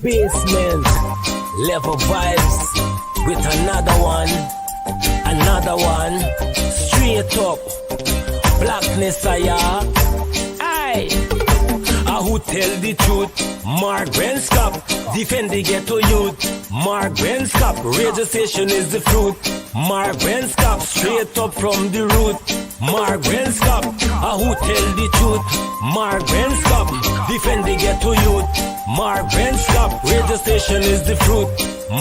basement. Level vibes with another one. Straight up. Blackness, aye. Who tell the truth? Mark Benskop, defend the ghetto youth. Mark Benskop, radio station is the fruit. Mark Benskop, straight up from the root. Mark Benskop, who tell the truth? Mark Benskop, defend the ghetto youth. Mark Benskop, radio station is the fruit.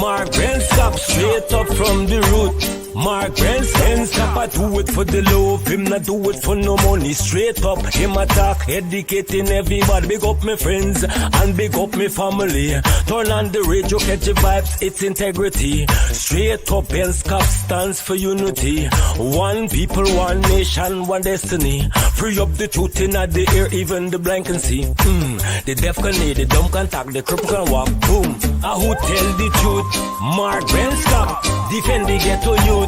Mark Benskop, straight up from the root. Mark Benskop, I do it for the love, him not do it for no money. Straight up, him attack, educating everybody. Big up my friends and big up my family. Turn on the radio, catch the vibes, it's integrity. Straight up, Benskop stands for unity. One people, one nation, one destiny. Free up the truth in the air, even the blind can see. The deaf can hear, the dumb can talk, the cripple can walk. Boom. Who tell the truth? Mark Benskop, defend the ghetto youth.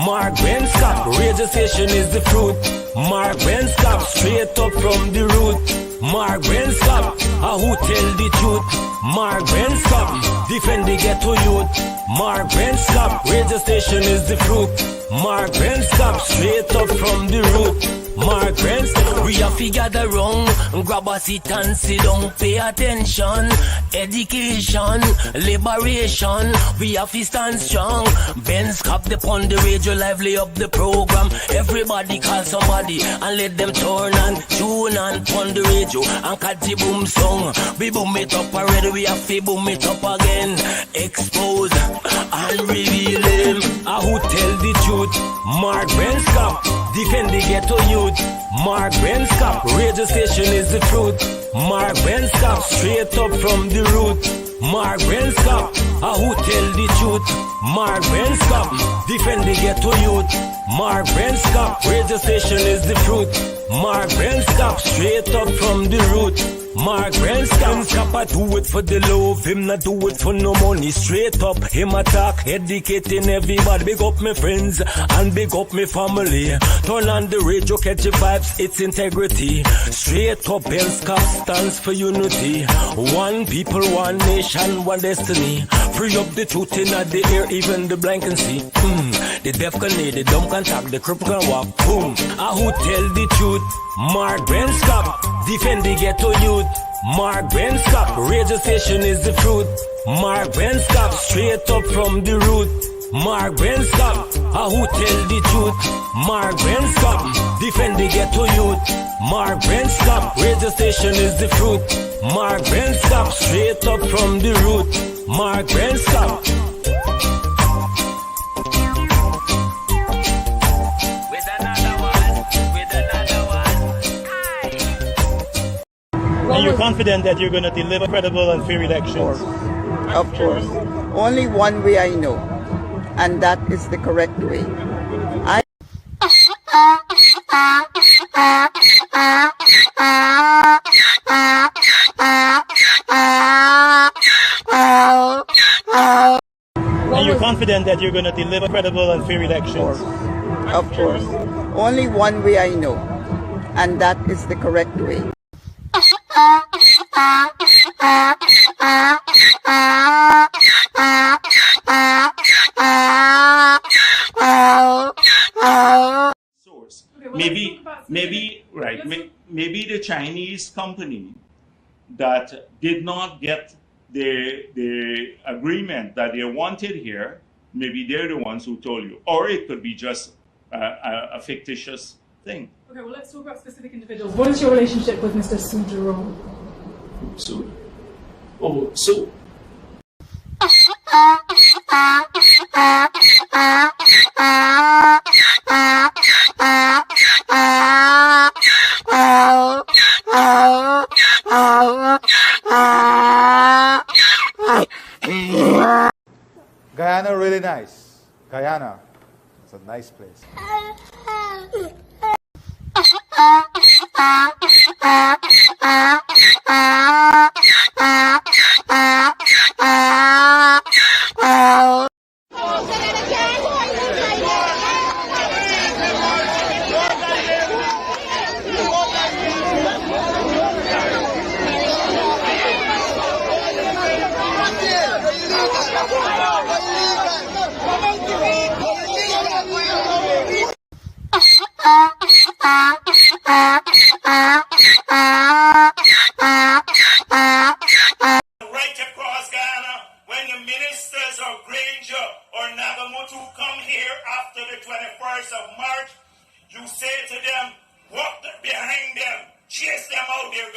Mark Benskop, radio station is the fruit. Mark Benskop, straight up from the root. Mark Benskop, who tell the truth? Mark Benskop, defend the ghetto youth. Mark Benskop, radio station is the fruit. Mark Benskop, straight up from the root. Mark Benskop, we have to gather wrong, grab a seat and sit down, pay attention. Education, liberation, we have to stand strong. Benskop, the on the radio, lively up the program. Everybody call somebody and let them turn and tune and on the radio and catch the boom song. We boom it up already, we have to boom it up again. Expose and reveal him. Who tell the truth? Mark Benskop, defend the ghetto youth. Mark Benskop, radio station is the truth. Mark Benskop, straight up from the root. Mark Benskop, who tell the truth? Mark Benskop, defend the ghetto youth. Mark Benskop, radio station is the truth. Mark Benskop, straight up from the root. Mark Benskop, I do it for the love, him not do it for no money. Straight up, him attack, educating everybody. Big up my friends and big up my family. Turn on the radio, catch the vibes, it's integrity. Straight up, Benskop stands for unity. One people, one nation, one destiny. Free up the truth in the air, even the blind can see. The deaf can hear, the dumb can talk, the cripple can walk. Boom. Who tell the truth? Mark Benskop, defend the ghetto youth. Mark Benskop, radio station is the fruit. Mark Benskop, straight up from the root. Mark Benskop, who tell the truth? Mark Benskop, defend the ghetto youth. Mark Benskop, radio station is the fruit. Mark Benskop, straight up from the root. Mark Benskop. And you're confident that you're going to deliver credible and fair elections? Of course. Only one way I know, and that is the correct way. And you're confident that you're going to deliver credible and fair elections? Of course. Only one way I know, and that is the correct way. Source. Maybe the Chinese company that did not get the agreement that they wanted here, maybe they're the ones who told you, or it could be just a fictitious thing. Okay, well, let's talk about specific individuals. What is your relationship with Mr. Su Jerome? Su? Oh, Su. Guyana really nice. Guyana, it's a nice place. after the 21st of March, you say to them, walk behind them, chase them out there.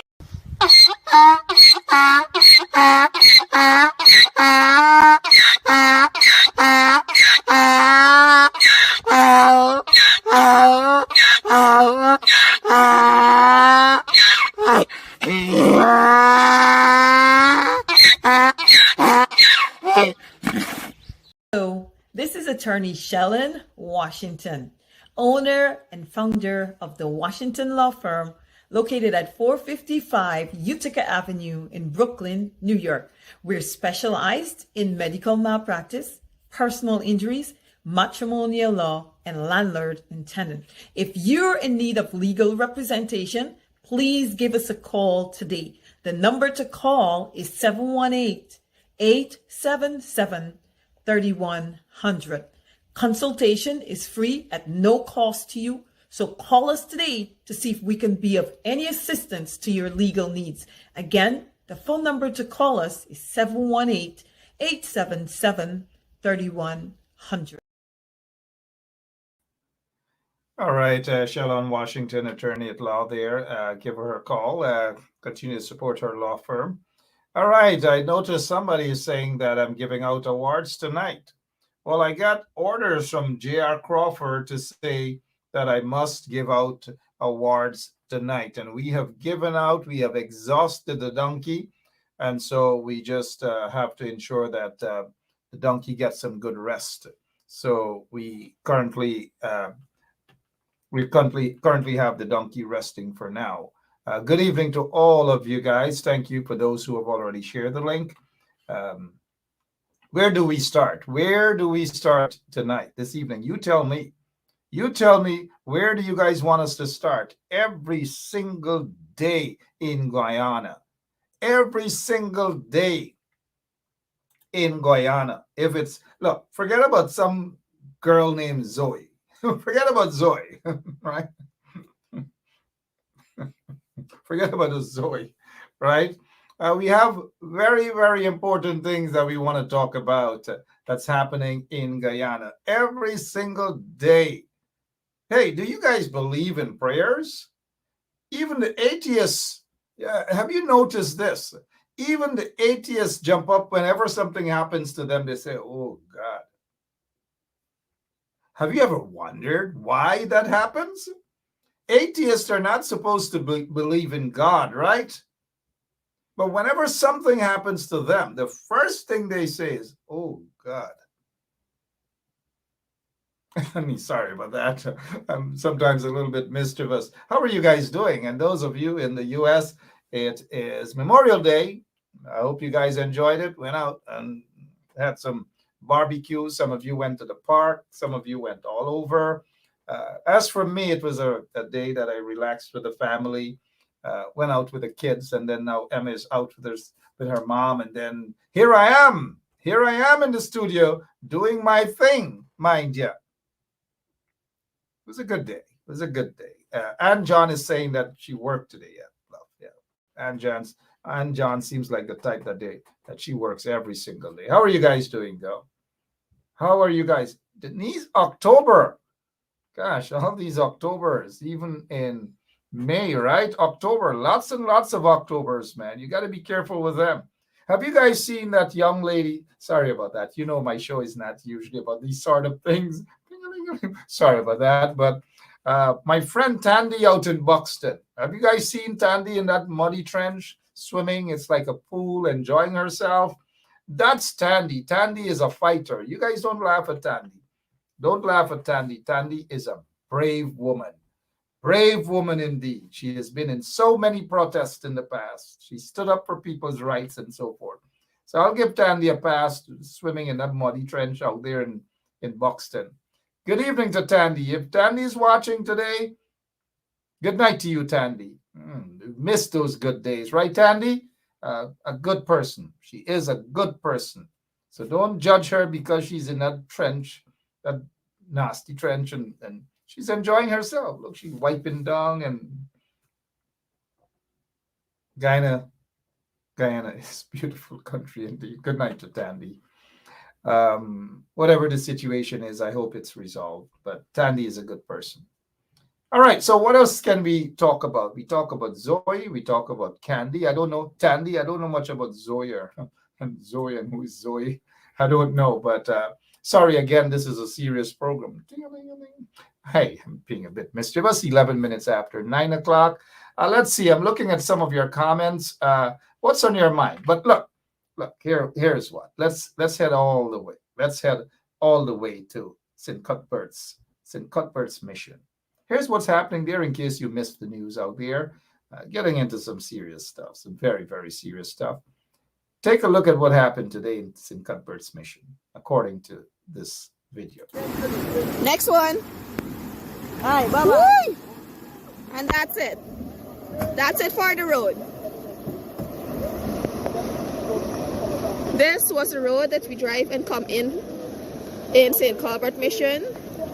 Hello, this is attorney Shellen Washington, owner and founder of the Washington Law Firm located at 455 Utica Avenue in Brooklyn, New York. We're specialized in medical malpractice, personal injuries, matrimonial law, and landlord and tenant. If you're in need of legal representation, please give us a call today. The number to call is 718-877-3100. Consultation is free at no cost to you. So call us today to see if we can be of any assistance to your legal needs. Again, the phone number to call us is 718-877-3100. All right, Shellon Washington, attorney at law there. Give her a call. Continue to support her law firm. All right, I noticed somebody is saying that I'm giving out awards tonight. Well, I got orders from J.R. Crawford to say that I must give out awards tonight. And we have exhausted the donkey. And so we just have to ensure that the donkey gets some good rest. So we currently have the donkey resting for now. Good evening to all of you guys. Thank you for those who have already shared the link. Where do we start? Where do we start tonight, this evening? You tell me. You tell me, where do you guys want us to start? Every single day in Guyana. Every single day in Guyana. If it's, look, forget about some girl named Zoe. Forget about Zoe, right? Forget about the Zoe, right? We have very, very important things that we want to talk about that's happening in Guyana every single day. Hey, do you guys believe in prayers? Even the atheists, have you noticed this? Even the atheists jump up whenever something happens to them. They say, oh, God. Have you ever wondered why that happens? Atheists are not supposed to believe in God, right? But whenever something happens to them, the first thing they say is, oh, God. I mean, sorry about that. I'm sometimes a little bit mischievous. How are you guys doing? And those of you in the U.S., it is Memorial Day. I hope you guys enjoyed it, went out and had some barbecue. Some of you went to the park. Some of you went all over. As for me, it was a day that I relaxed with the family, went out with the kids, and then now Emma is out with her mom. And then here I am in the studio doing my thing, mind you. It was a good day. Ann John is saying that she worked today. Yeah. Ann John seems like the type that she works every single day. How are you guys doing, though? How are you guys? Denise, October. Gosh, all these Octobers, even in May, right? October, lots and lots of Octobers, man. You got to be careful with them. Have you guys seen that young lady? Sorry about that. You know, my show is not usually about these sort of things. Sorry about that. But my friend Tandy out in Buxton. Have you guys seen Tandy in that muddy trench swimming? It's like a pool, enjoying herself. That's Tandy. Tandy is a fighter. You guys don't laugh at Tandy. Don't laugh at Tandy. Tandy is a brave woman. Brave woman indeed. She has been in so many protests in the past. She stood up for people's rights and so forth. So I'll give Tandy a pass swimming in that muddy trench out there in Buxton. Good evening to Tandy. If Tandy is watching today, good night to you, Tandy. Missed those good days, right, Tandy? A good person. She is a good person. So don't judge her because she's in that trench, that nasty trench, and she's enjoying herself. Look, she's wiping down, and Guyana is a beautiful country indeed. Good night to Tandy. Whatever the situation is, I hope it's resolved. But Tandy is a good person. All right. So what else can we talk about? We talk about Zoe. We talk about Candy. I don't know Tandy. I don't know much about Zoe and Zoe and who is Zoe. I don't know. But sorry again. This is a serious program. Hey, I'm being a bit mischievous. 11 minutes after 9 o'clock. Let's see. I'm looking at some of your comments. What's on your mind? But look. Here's what. Let's head all the way. Let's head all the way to St. Cuthbert's mission. Here's what's happening there in case you missed the news out there. Getting into some serious stuff, some very, very serious stuff. Take a look at what happened today in St. Cuthbert's mission, according to this video. Next one. Hi, bye-bye. And that's it. That's it for the road. This was the road that we drive and come in St. Cuthbert Mission.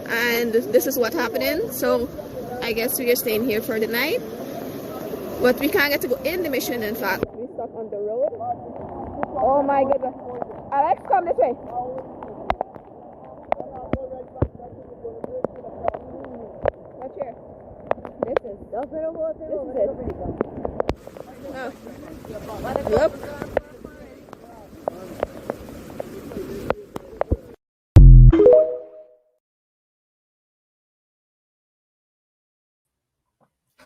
And this is what's happening. So I guess we are staying here for the night. But we can't get to go in the mission, in fact. We're stuck on the road. Oh my goodness. Alex, come this way. Watch here. This is it. Oh. Yep.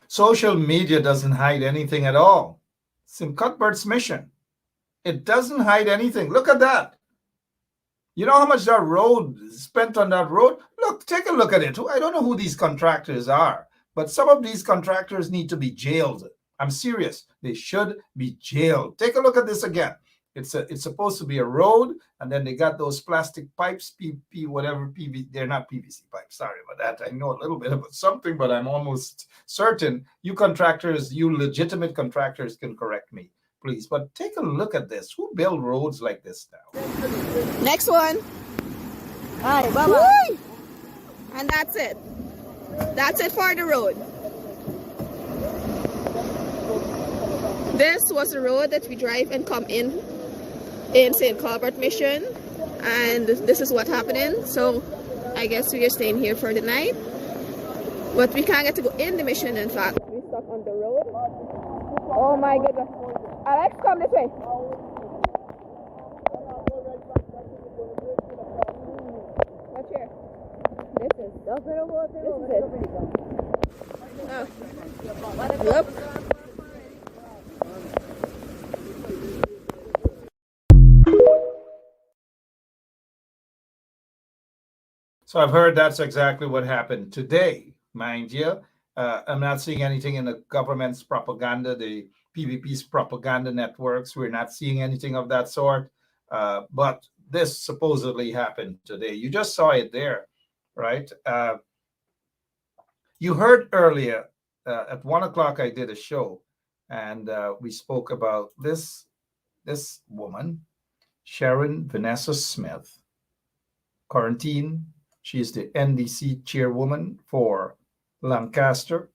Social media doesn't hide anything at all. St. Cuthbert's mission. It doesn't hide anything. Look at that. You know how much that road is spent on that road? Look, take a look at it. I don't know who these contractors are, but some of these contractors need to be jailed. I'm serious. They should be jailed. Take a look at this again. It's supposed to be a road, and then they got those plastic pipes, PP, whatever, PV. They're not PVC pipes. Sorry about that. I know a little bit about something, but I'm almost certain you contractors, you legitimate contractors can correct me, please. But take a look at this. Who build roads like this now? Next one. Hi, bye-bye. And that's it. That's it for the road. This was the road that we drive and come in St. Cuthbert Mission. And this is what's happening. So I guess we are staying here for the night. But we can't get to go in the mission, in fact. We're stuck on the road. Oh my goodness. Alex, come this way. Watch here. This is it. Oh. Yep. So I've heard that's exactly what happened today, mind you. I'm not seeing anything in the government's propaganda, the PPP's propaganda networks. We're not seeing anything of that sort. But this supposedly happened today. You just saw it there, right? You heard earlier at 1 o'clock, I did a show, and we spoke about this woman, Sharon Vanessa Smith, quarantine. She is the NDC chairwoman for Lancaster,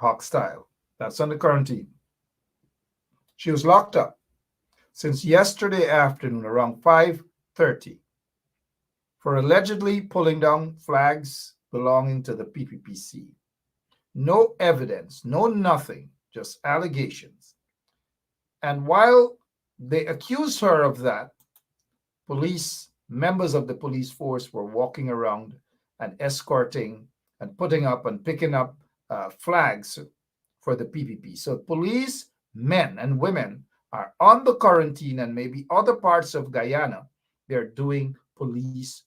Hawkstyle. That's under quarantine. She was locked up since yesterday afternoon around 5:30 for allegedly pulling down flags belonging to the PPPC. No evidence, no nothing, just allegations. And while they accused her of that, members of the police force were walking around and escorting and putting up and picking up flags for the PPP. So police, men and women, are on the quarantine, and maybe other parts of Guyana, they're doing political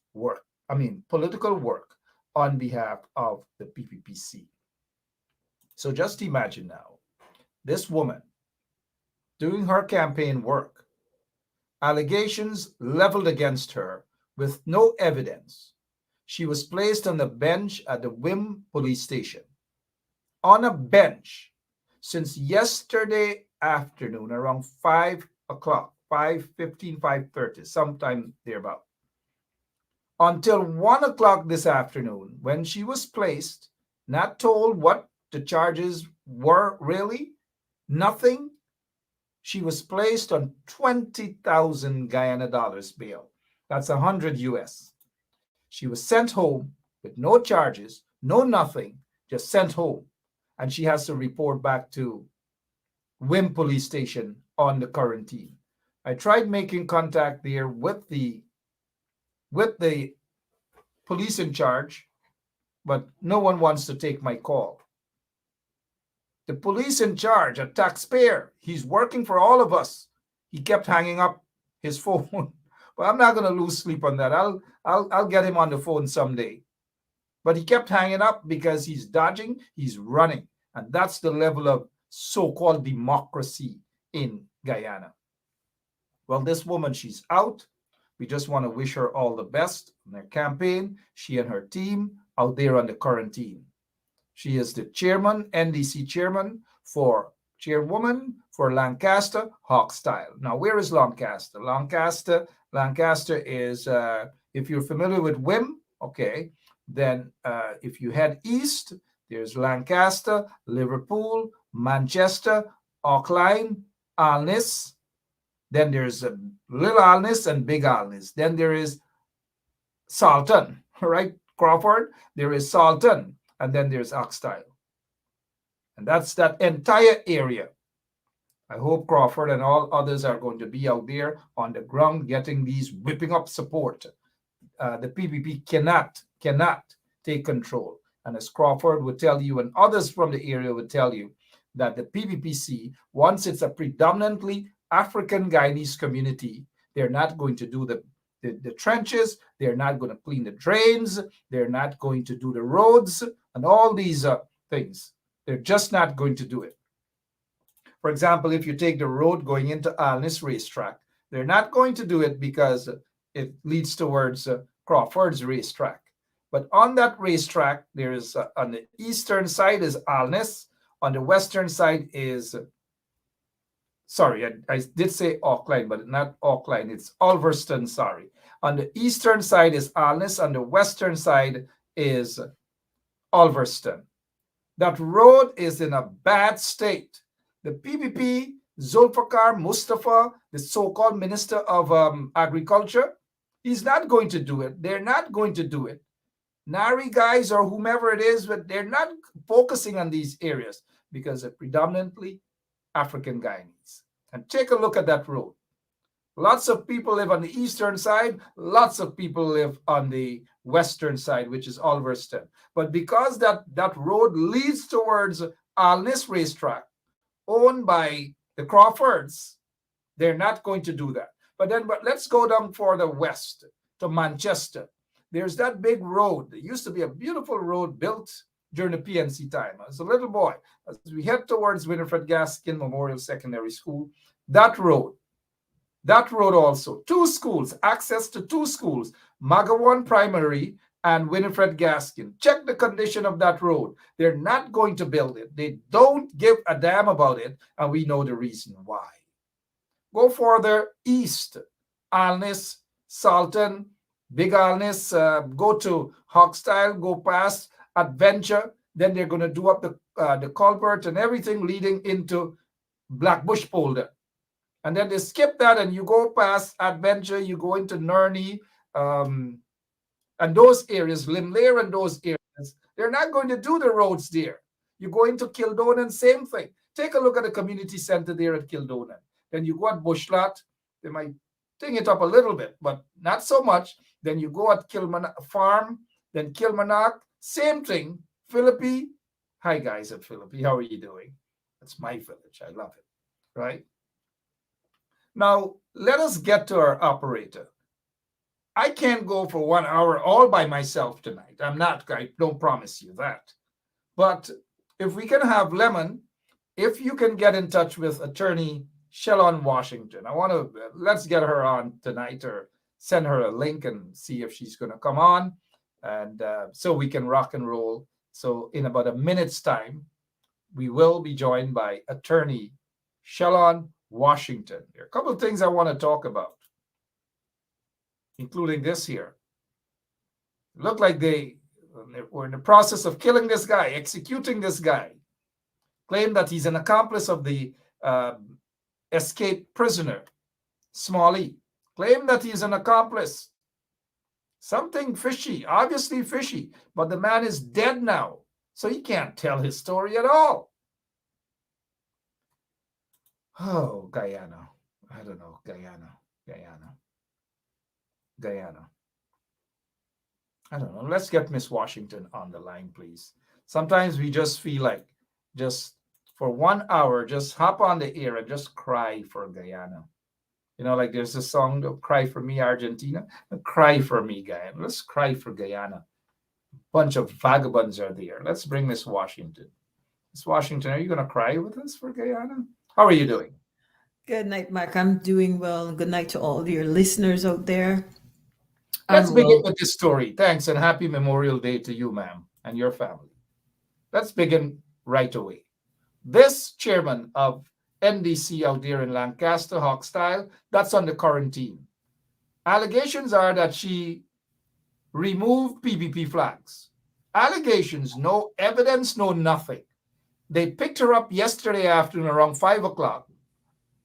work on behalf of the PPPC. So just imagine now, this woman doing her campaign work, allegations leveled against her with no evidence. She was placed on the bench at the Wim police station. On a bench since yesterday afternoon around 5 o'clock, 5:15, 5:30, sometime thereabout, until 1 o'clock this afternoon, when she was placed, not told what the charges were really, nothing. She was placed on 20,000 Guyana dollars bail. That's 100 US. She was sent home with no charges, no nothing, just sent home. And she has to report back to Wim police station on the quarantine. I tried making contact there with the police in charge, but no one wants to take my call. The police in charge, a taxpayer, he's working for all of us. He kept hanging up his phone. But I'm not going to lose sleep on that. I'll get him on the phone someday. But he kept hanging up because he's dodging, he's running. And that's the level of so-called democracy in Guyana. Well, this woman, she's out. We just want to wish her all the best in their campaign. She and her team out there on the quarantine. She is the chairman, NDC chairman chairwoman for Lancaster Hawkstyle. Now, where is Lancaster? Lancaster is, if you're familiar with Wim, okay, then if you head east, there's Lancaster, Liverpool, Manchester, Auckland, Alness. Then there's Little Alness and Big Alness. Then there is Salton, right, Crawford? There is Salton, and then there's Hawkstyle. And that's that entire area. I hope Crawford and all others are going to be out there on the ground getting these whipping up support. The PPP cannot take control. And as Crawford would tell you and others from the area would tell you that the PPPC, once it's a predominantly African Guyanese community, they're not going to do the trenches, they're not going to clean the drains, they're not going to do the roads and all these things. They're just not going to do it. For example, if you take the road going into Alness racetrack, they're not going to do it because it leads towards Crawford's racetrack. But on that racetrack, there is on the eastern side is Alness, on the western side is, sorry, I did say Auckland, but not Auckland, it's Ulverston, sorry. On the eastern side is Alness, on the western side is Ulverston. That road is in a bad state. The PPP, Zulfikar Mustafa, the so-called Minister of Agriculture, he's not going to do it. They're not going to do it. Nari guys or whomever it is, but they're not focusing on these areas because they're predominantly African Guyanese. And take a look at that road. Lots of people live on the eastern side. Lots of people live on the western side, which is Ulverston. But because that road leads towards Alness racetrack, owned by the Crawfords, they're not going to do that. But let's go down for the west to Manchester. There's that big road. There used to be a beautiful road built during the PNC time. As a little boy, as we head towards Winifred Gaskin Memorial Secondary School, that road also, two schools, access to two schools, Magawan Primary and Winifred Gaskin. Check the condition of that road. They're not going to build it. They don't give a damn about it, and we know the reason why. Go further east, Alness, Salton, Big Alness, go to Hawkstyle, go past Adventure, then they're going to do up the culvert and everything leading into Blackbush Polder. And then they skip that and you go past Adventure, you go into Nurney, and those areas, Limlair and those areas, they're not going to do the roads there. You go into Kildonan, same thing. Take a look at the community center there at Kildonan. Then you go at Bushlot, they might ting it up a little bit, but not so much. Then you go at Kilmarnock Farm, then Kilmarnock, same thing. Philippi, hi guys at Philippi, how are you doing? That's my village, I love it, right? Now, let us get to our operator. I can't go for 1 hour all by myself tonight. I don't promise you that. But if we can have Lemon, if you can get in touch with attorney Shellon Washington, let's get her on tonight or send her a link and see if she's going to come on. And so we can rock and roll. So in about a minute's time, we will be joined by attorney Shellon Washington. There are a couple of things I want to talk about, including this here. It looked like they were in the process of killing this guy, executing this guy. Claimed that he's an accomplice of the escaped prisoner, Smalley. Claimed that he's an accomplice Something fishy, obviously fishy, but the man is dead now, so he can't tell his story at all. Oh, Guyana. I don't know. Guyana. I don't know. Let's get Miss Washington on the line, please. Sometimes we just feel like just for 1 hour, just hop on the air and just cry for Guyana. You know, like there's a song, Cry for Me, Argentina. Cry for me, Guyana. Let's cry for Guyana. Bunch of vagabonds are there. Let's bring Miss Washington. Miss Washington, are you going to cry with us for Guyana? How are you doing? Good night, Mark. I'm doing well. Good night to all of your listeners out there. Let's begin with this story. Thanks, and happy Memorial Day to you, ma'am, and your family. Let's begin right away. This chairman of NDC out there in Lancaster, Hawkstyle, that's on the quarantine. Allegations are that she removed PPP flags. Allegations, no evidence, no nothing. They picked her up yesterday afternoon around 5 o'clock,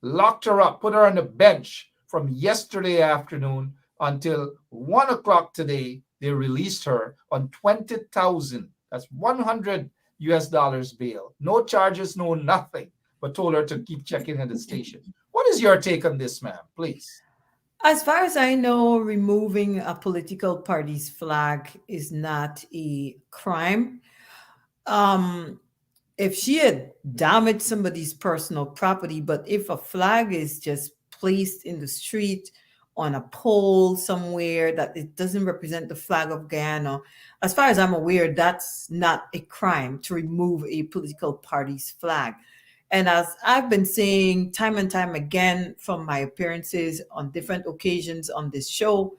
locked her up, put her on the bench from yesterday afternoon until 1 o'clock today. They released her on 20,000. That's $100 bail. No charges, no nothing, but told her to keep checking at the station. What is your take on this, ma'am? Please. As far as I know, removing a political party's flag is not a crime. If she had damaged somebody's personal property, but if a flag is just placed in the street on a pole somewhere that it doesn't represent the flag of Guyana, as far as I'm aware, that's not a crime to remove a political party's flag. And as I've been saying time and time again from my appearances on different occasions on this show,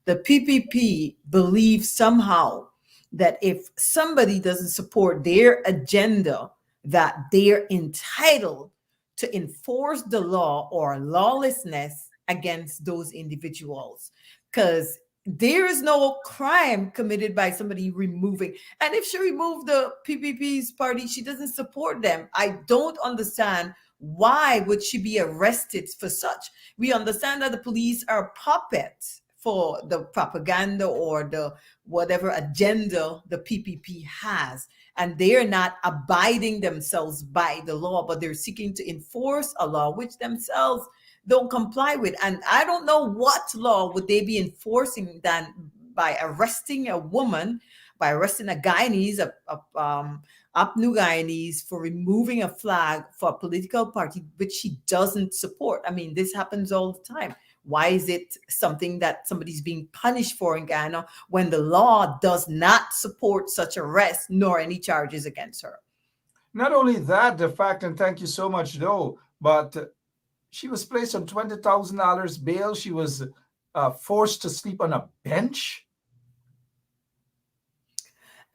the PPP believes somehow that if somebody doesn't support their agenda, that they're entitled to enforce the law or lawlessness against those individuals. Because there is no crime committed by somebody removing. And if she removed the PPP's party, she doesn't support them. I don't understand why would she be arrested for such. We understand that the police are puppets for the propaganda or the whatever agenda the PPP has. And they are not abiding themselves by the law, but they're seeking to enforce a law which themselves don't comply with. And I don't know what law would they be enforcing than by arresting a woman, by arresting a Guyanese, New Guyanese, for removing a flag for a political party which she doesn't support. I mean, this happens all the time. Why is it something that somebody's being punished for in Guyana when the law does not support such arrest nor any charges against her? Not only that, the fact, and thank you so much, though, but she was placed on $20,000 bail. She was forced to sleep on a bench.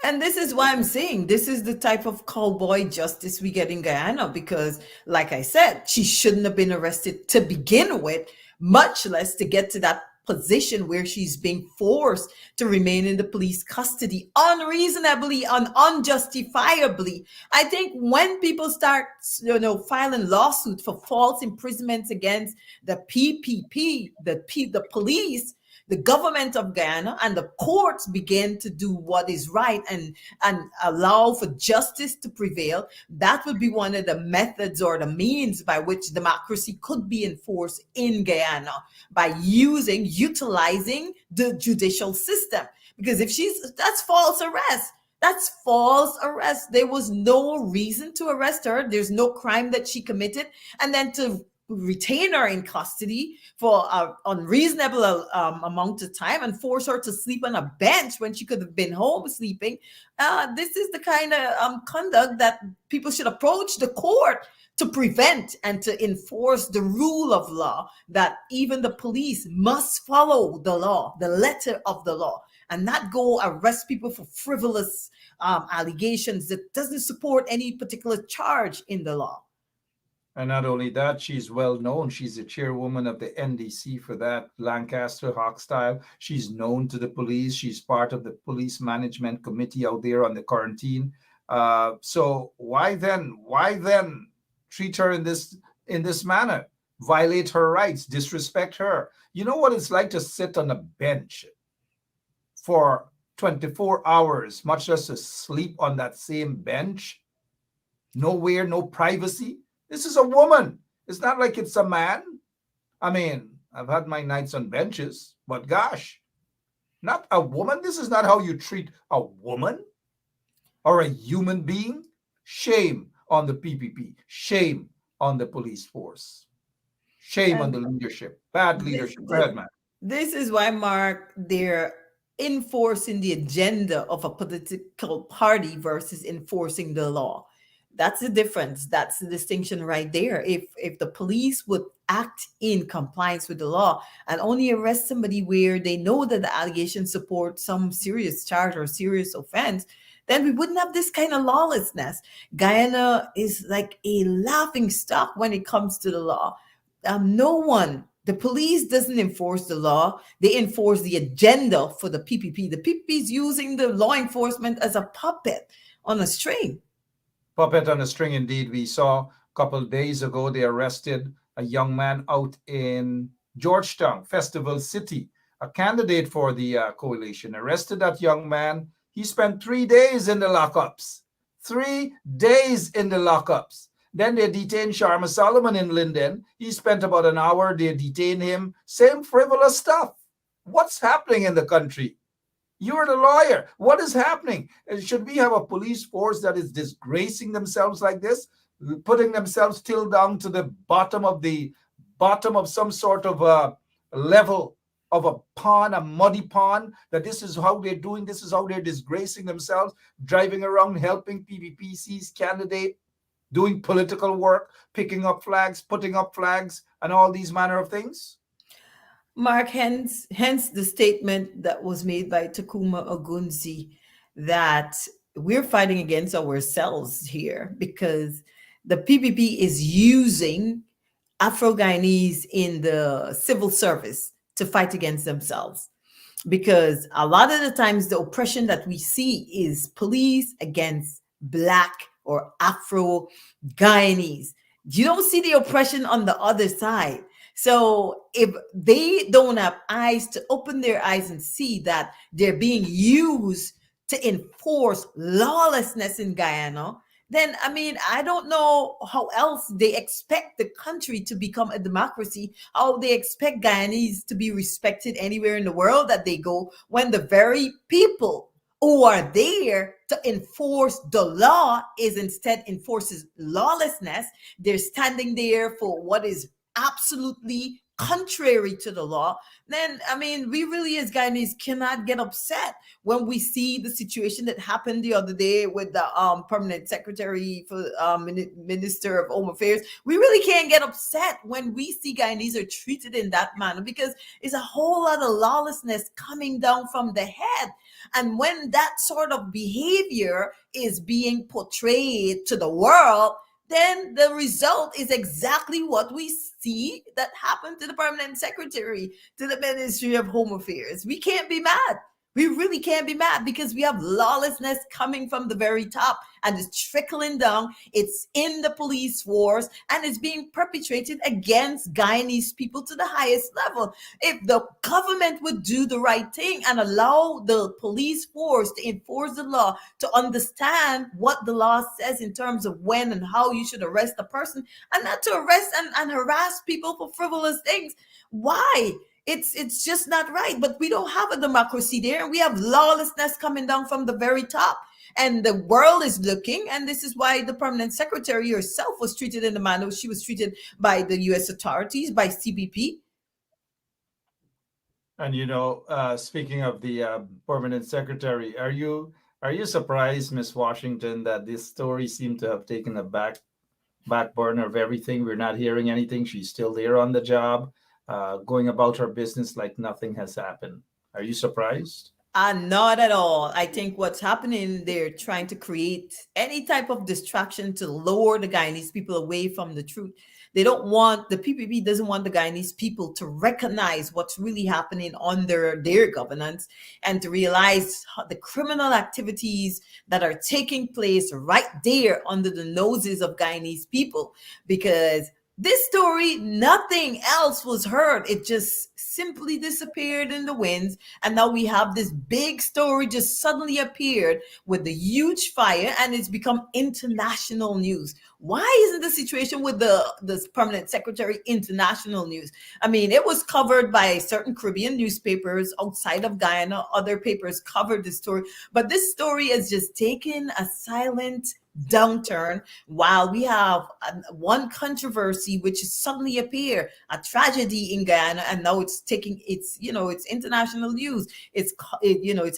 And this is why I'm saying this is the type of cowboy justice we get in Guyana, because, like I said, she shouldn't have been arrested to begin with, much less to get to that position where she's being forced to remain in the police custody unreasonably and unjustifiably. I think when people start, filing lawsuits for false imprisonments against the PPP, the police, the government of Guyana, and the courts begin to do what is right and allow for justice to prevail, that would be one of the methods or the means by which democracy could be enforced in Guyana, by utilizing the judicial system. Because that's false arrest. That's false arrest. There was no reason to arrest her. There's no crime that she committed. And then to retain her in custody for an unreasonable amount of time and force her to sleep on a bench when she could have been home sleeping. This is the kind of conduct that people should approach the court to prevent and to enforce the rule of law, that even the police must follow the law, the letter of the law, and not go arrest people for frivolous allegations that doesn't support any particular charge in the law. And not only that, she's well known. She's the chairwoman of the NDC for that Lancaster Hawkstyle. She's known to the police. She's part of the police management committee out there on the quarantine. So why then treat her in this manner? Violate her rights, disrespect her. You know what it's like to sit on a bench for 24 hours, much less to sleep on that same bench. Nowhere, no privacy. This is a woman. It's not like it's a man. I mean, I've had my nights on benches, but gosh, not a woman. This is not how you treat a woman or a human being. Shame on the PPP. Shame on the police force. Shame on the leadership. Bad leadership. Go ahead, man. This is why, Mark, they're enforcing the agenda of a political party versus enforcing the law. That's the difference. That's the distinction right there. If the police would act in compliance with the law and only arrest somebody where they know that the allegations support some serious charge or serious offense, then we wouldn't have this kind of lawlessness. Guyana is like a laughing stock when it comes to the law. The police doesn't enforce the law. They enforce the agenda for the PPP. The PPP is using the law enforcement as a puppet on a string. Puppet on a string, indeed. We saw a couple of days ago, they arrested a young man out in Georgetown, Festival City, a candidate for the coalition. Arrested that young man. He spent 3 days in the lockups. 3 days in the lockups. Then they detained Sharma Solomon in Linden. He spent about an hour. They detained him. Same frivolous stuff. What's happening in the country? You're the lawyer. What is happening? Should we have a police force that is disgracing themselves like this, putting themselves till down to the bottom of some sort of a level of a pond, a muddy pond, that this is how they're doing, this is how they're disgracing themselves, driving around helping PPPC's candidate, doing political work, picking up flags, putting up flags, and all these manner of things? Mark, hence the statement that was made by Takuma Ogunzi that we're fighting against ourselves here because the PPP is using Afro-Guyanese in the civil service to fight against themselves. Because a lot of the times the oppression that we see is police against Black or Afro-Guyanese. You don't see the oppression on the other side. So if they don't have eyes to open their eyes and see that they're being used to enforce lawlessness in Guyana, then, I mean, I don't know how else they expect the country to become a democracy, how they expect Guyanese to be respected anywhere in the world that they go, when the very people who are there to enforce the law is instead enforces lawlessness. They're standing there for what is absolutely contrary to the law. Then, I mean, we really as Guyanese cannot get upset when we see the situation that happened the other day with the permanent secretary for Minister of Home Affairs. We really can't get upset when we see Guyanese are treated in that manner because it's a whole lot of lawlessness coming down from the head. And when that sort of behavior is being portrayed to the world, then the result is exactly what we see that happened to the permanent secretary, to the Ministry of Home Affairs. We can't be mad. We really can't be mad because we have lawlessness coming from the very top and it's trickling down. It's in the police force and it's being perpetrated against Guyanese people to the highest level. If the government would do the right thing and allow the police force to enforce the law, to understand what the law says in terms of when and how you should arrest a person, and not to arrest and harass people for frivolous things. Why? It's just not right. But we don't have a democracy there, and we have lawlessness coming down from the very top. And the world is looking, and this is why the permanent secretary herself was treated in the manner she was treated by the U.S. authorities, by CBP. And speaking of the permanent secretary, are you surprised, Miss Washington, that this story seemed to have taken a back burner of everything? We're not hearing anything. She's still there on the job, going about her business like nothing has happened. Are you surprised? Not at all. I think what's happening, they're trying to create any type of distraction to lower the Guyanese people away from the truth. The PPP doesn't want the Guyanese people to recognize what's really happening under their governance and to realize the criminal activities that are taking place right there under the noses of Guyanese people. Because This story, nothing else was heard. It just simply disappeared in the winds. And now we have this big story just suddenly appeared with the huge fire, and it's become international news. Why isn't the situation with the permanent secretary international news? I mean, it was covered by certain Caribbean newspapers outside of Guyana. Other papers covered the story. But this story has just taken a silent downturn, while we have one controversy which suddenly appear, a tragedy in Guyana, and now it's taking it's international news. It's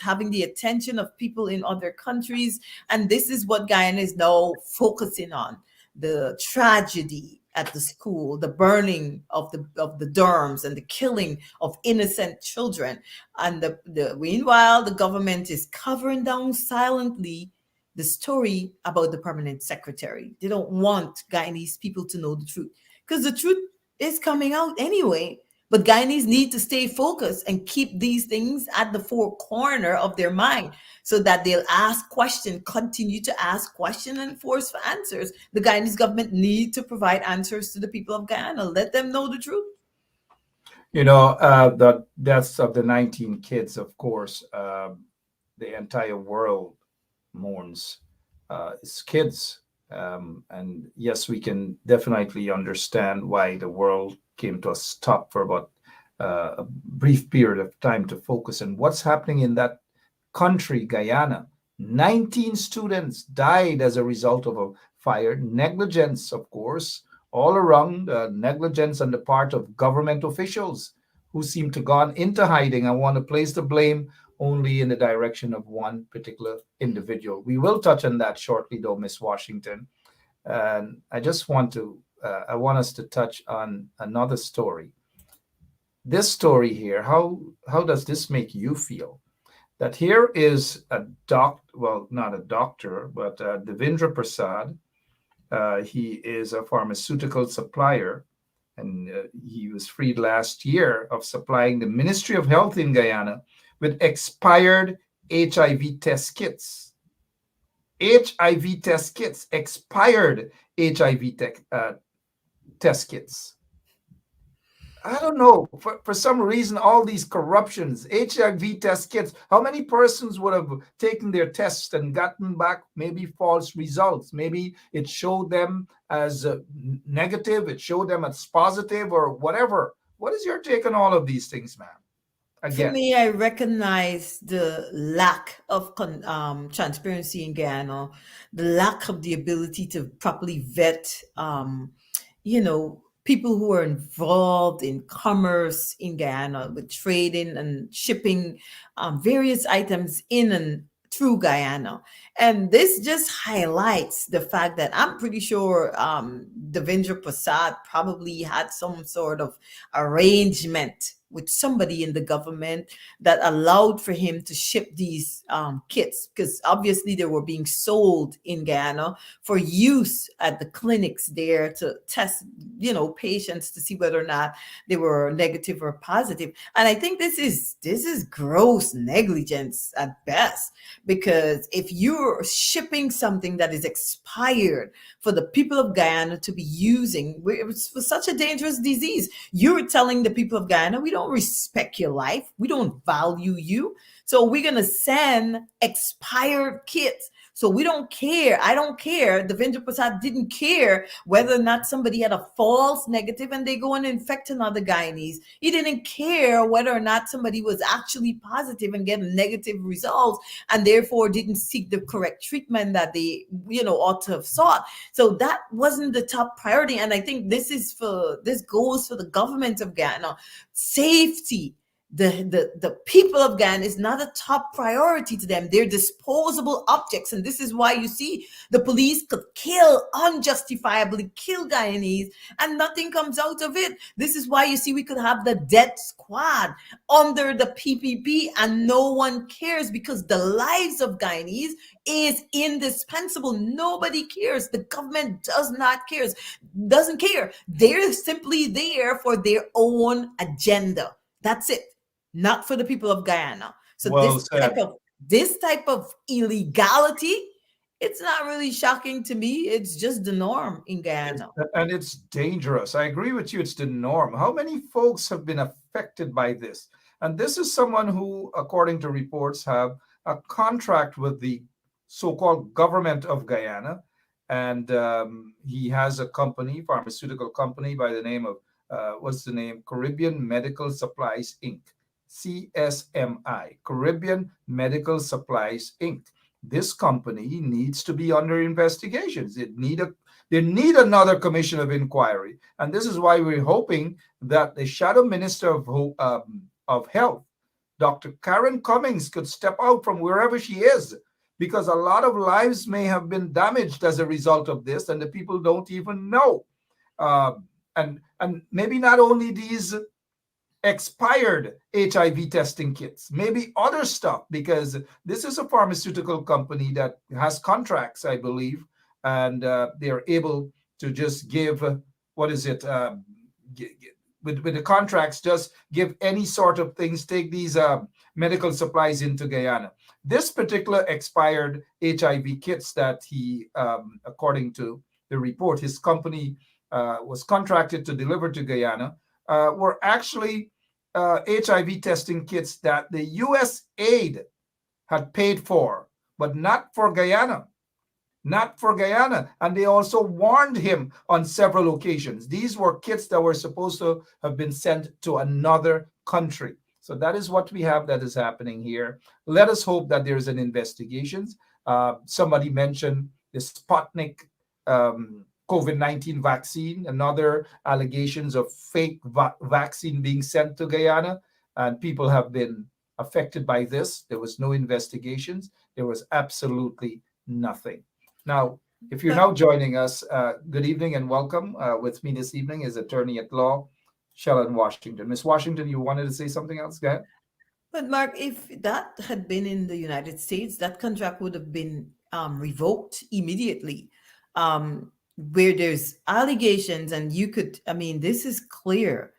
having the attention of people in other countries, and this is what Guyana is now focusing on: the tragedy at the school, the burning of the dorms, and the killing of innocent children. And meanwhile, the government is covering down silently the story about the permanent secretary. They don't want Guyanese people to know the truth, because the truth is coming out anyway. But Guyanese need to stay focused and keep these things at the four corner of their mind, so that they'll ask questions, continue to ask questions, and force for answers. The Guyanese government need to provide answers to the people of Guyana. Let them know the truth. The deaths of the 19 kids, of course, the entire world mourns. It's kids. And yes, we can definitely understand why the world came to a stop for about a brief period of time to focus on what's happening in that country, Guyana. 19 students died as a result of a fire. Negligence, of course, all around, negligence on the part of government officials who seem to gone into hiding and want to place the blame only in the direction of one particular individual. We will touch on that shortly, though, Miss Washington. And I just want us to touch on another story. This story here, how does this make you feel? That here is not a doctor, but Devendra Prasad. He is a pharmaceutical supplier, and he was freed last year of supplying the Ministry of Health in Guyana with expired HIV test kits. HIV test kits, expired HIV test kits. I don't know. For some reason, all these corruptions, HIV test kits, how many persons would have taken their tests and gotten back maybe false results? Maybe it showed them as negative, it showed them as positive, or whatever. What is your take on all of these things, ma'am? For me, I recognize the lack of transparency in Guyana, the lack of the ability to properly vet, people who are involved in commerce in Guyana, with trading and shipping various items in and through Guyana. And this just highlights the fact that I'm pretty sure Devendra Prasad probably had some sort of arrangement with somebody in the government that allowed for him to ship these kits, because obviously they were being sold in Guyana for use at the clinics there to test, patients to see whether or not they were negative or positive. And I think this is gross negligence at best, because if you're shipping something that is expired for the people of Guyana to be using, it's for such a dangerous disease, you're telling the people of Guyana, we don't respect your life, we don't value you, so we're going to send expired kits. So we don't care. I don't care. Devendra Prasad didn't care whether or not somebody had a false negative and they go and infect another Guyanese. He didn't care whether or not somebody was actually positive and get negative results, and therefore didn't seek the correct treatment that they, ought to have sought. So that wasn't the top priority. And I think this goes for the government of Guyana. Safety. The people of Guyana is not a top priority to them. They're disposable objects. And this is why you see the police could unjustifiably kill Guyanese and nothing comes out of it. This is why you see we could have the death squad under the PPP and no one cares, because the lives of Guyanese is indispensable. Nobody cares. The government doesn't care. They're simply there for their own agenda. That's it. Not for the people of Guyana. So this type of illegality it's not really shocking to me. It's just the norm in Guyana. And it's dangerous. I agree with you. It's the norm. How many folks have been affected by this? And this is someone who, according to reports, have a contract with the so-called government of Guyana. And he has a company, pharmaceutical company by the name of, what's the name? Caribbean Medical Supplies, Inc. CSMI, Caribbean Medical Supplies, Inc. This company needs to be under investigations. They need another commission of inquiry, and this is why we're hoping that the shadow minister of health, Dr. Karen Cummings, could step out from wherever she is, because a lot of lives may have been damaged as a result of this, and the people don't even know. And maybe not only these expired HIV testing kits, maybe other stuff, because this is a pharmaceutical company that has contracts, I believe, and they're able to just give, what is it, with the contracts, just give any sort of things, take these medical supplies into Guyana. This particular expired HIV kits that he, according to the report, his company was contracted to deliver to Guyana, were actually HIV testing kits that the U.S. aid had paid for, but not for Guyana. Not for Guyana. And they also warned him on several occasions. These were kits that were supposed to have been sent to another country. So that is what we have that is happening here. Let us hope that there's an investigation. Somebody mentioned the Sputnik COVID-19 vaccine, another allegations of fake vaccine being sent to Guyana, and people have been affected by this. There was no investigations. There was absolutely nothing. Now, if you're now joining us, good evening and welcome. With me this evening is attorney at law, Shellen Washington. Ms. Washington, you wanted to say something else? Go ahead. But Mark, if that had been in the United States, that contract would have been revoked immediately. Where there's allegations, and you could, I mean, this is clear.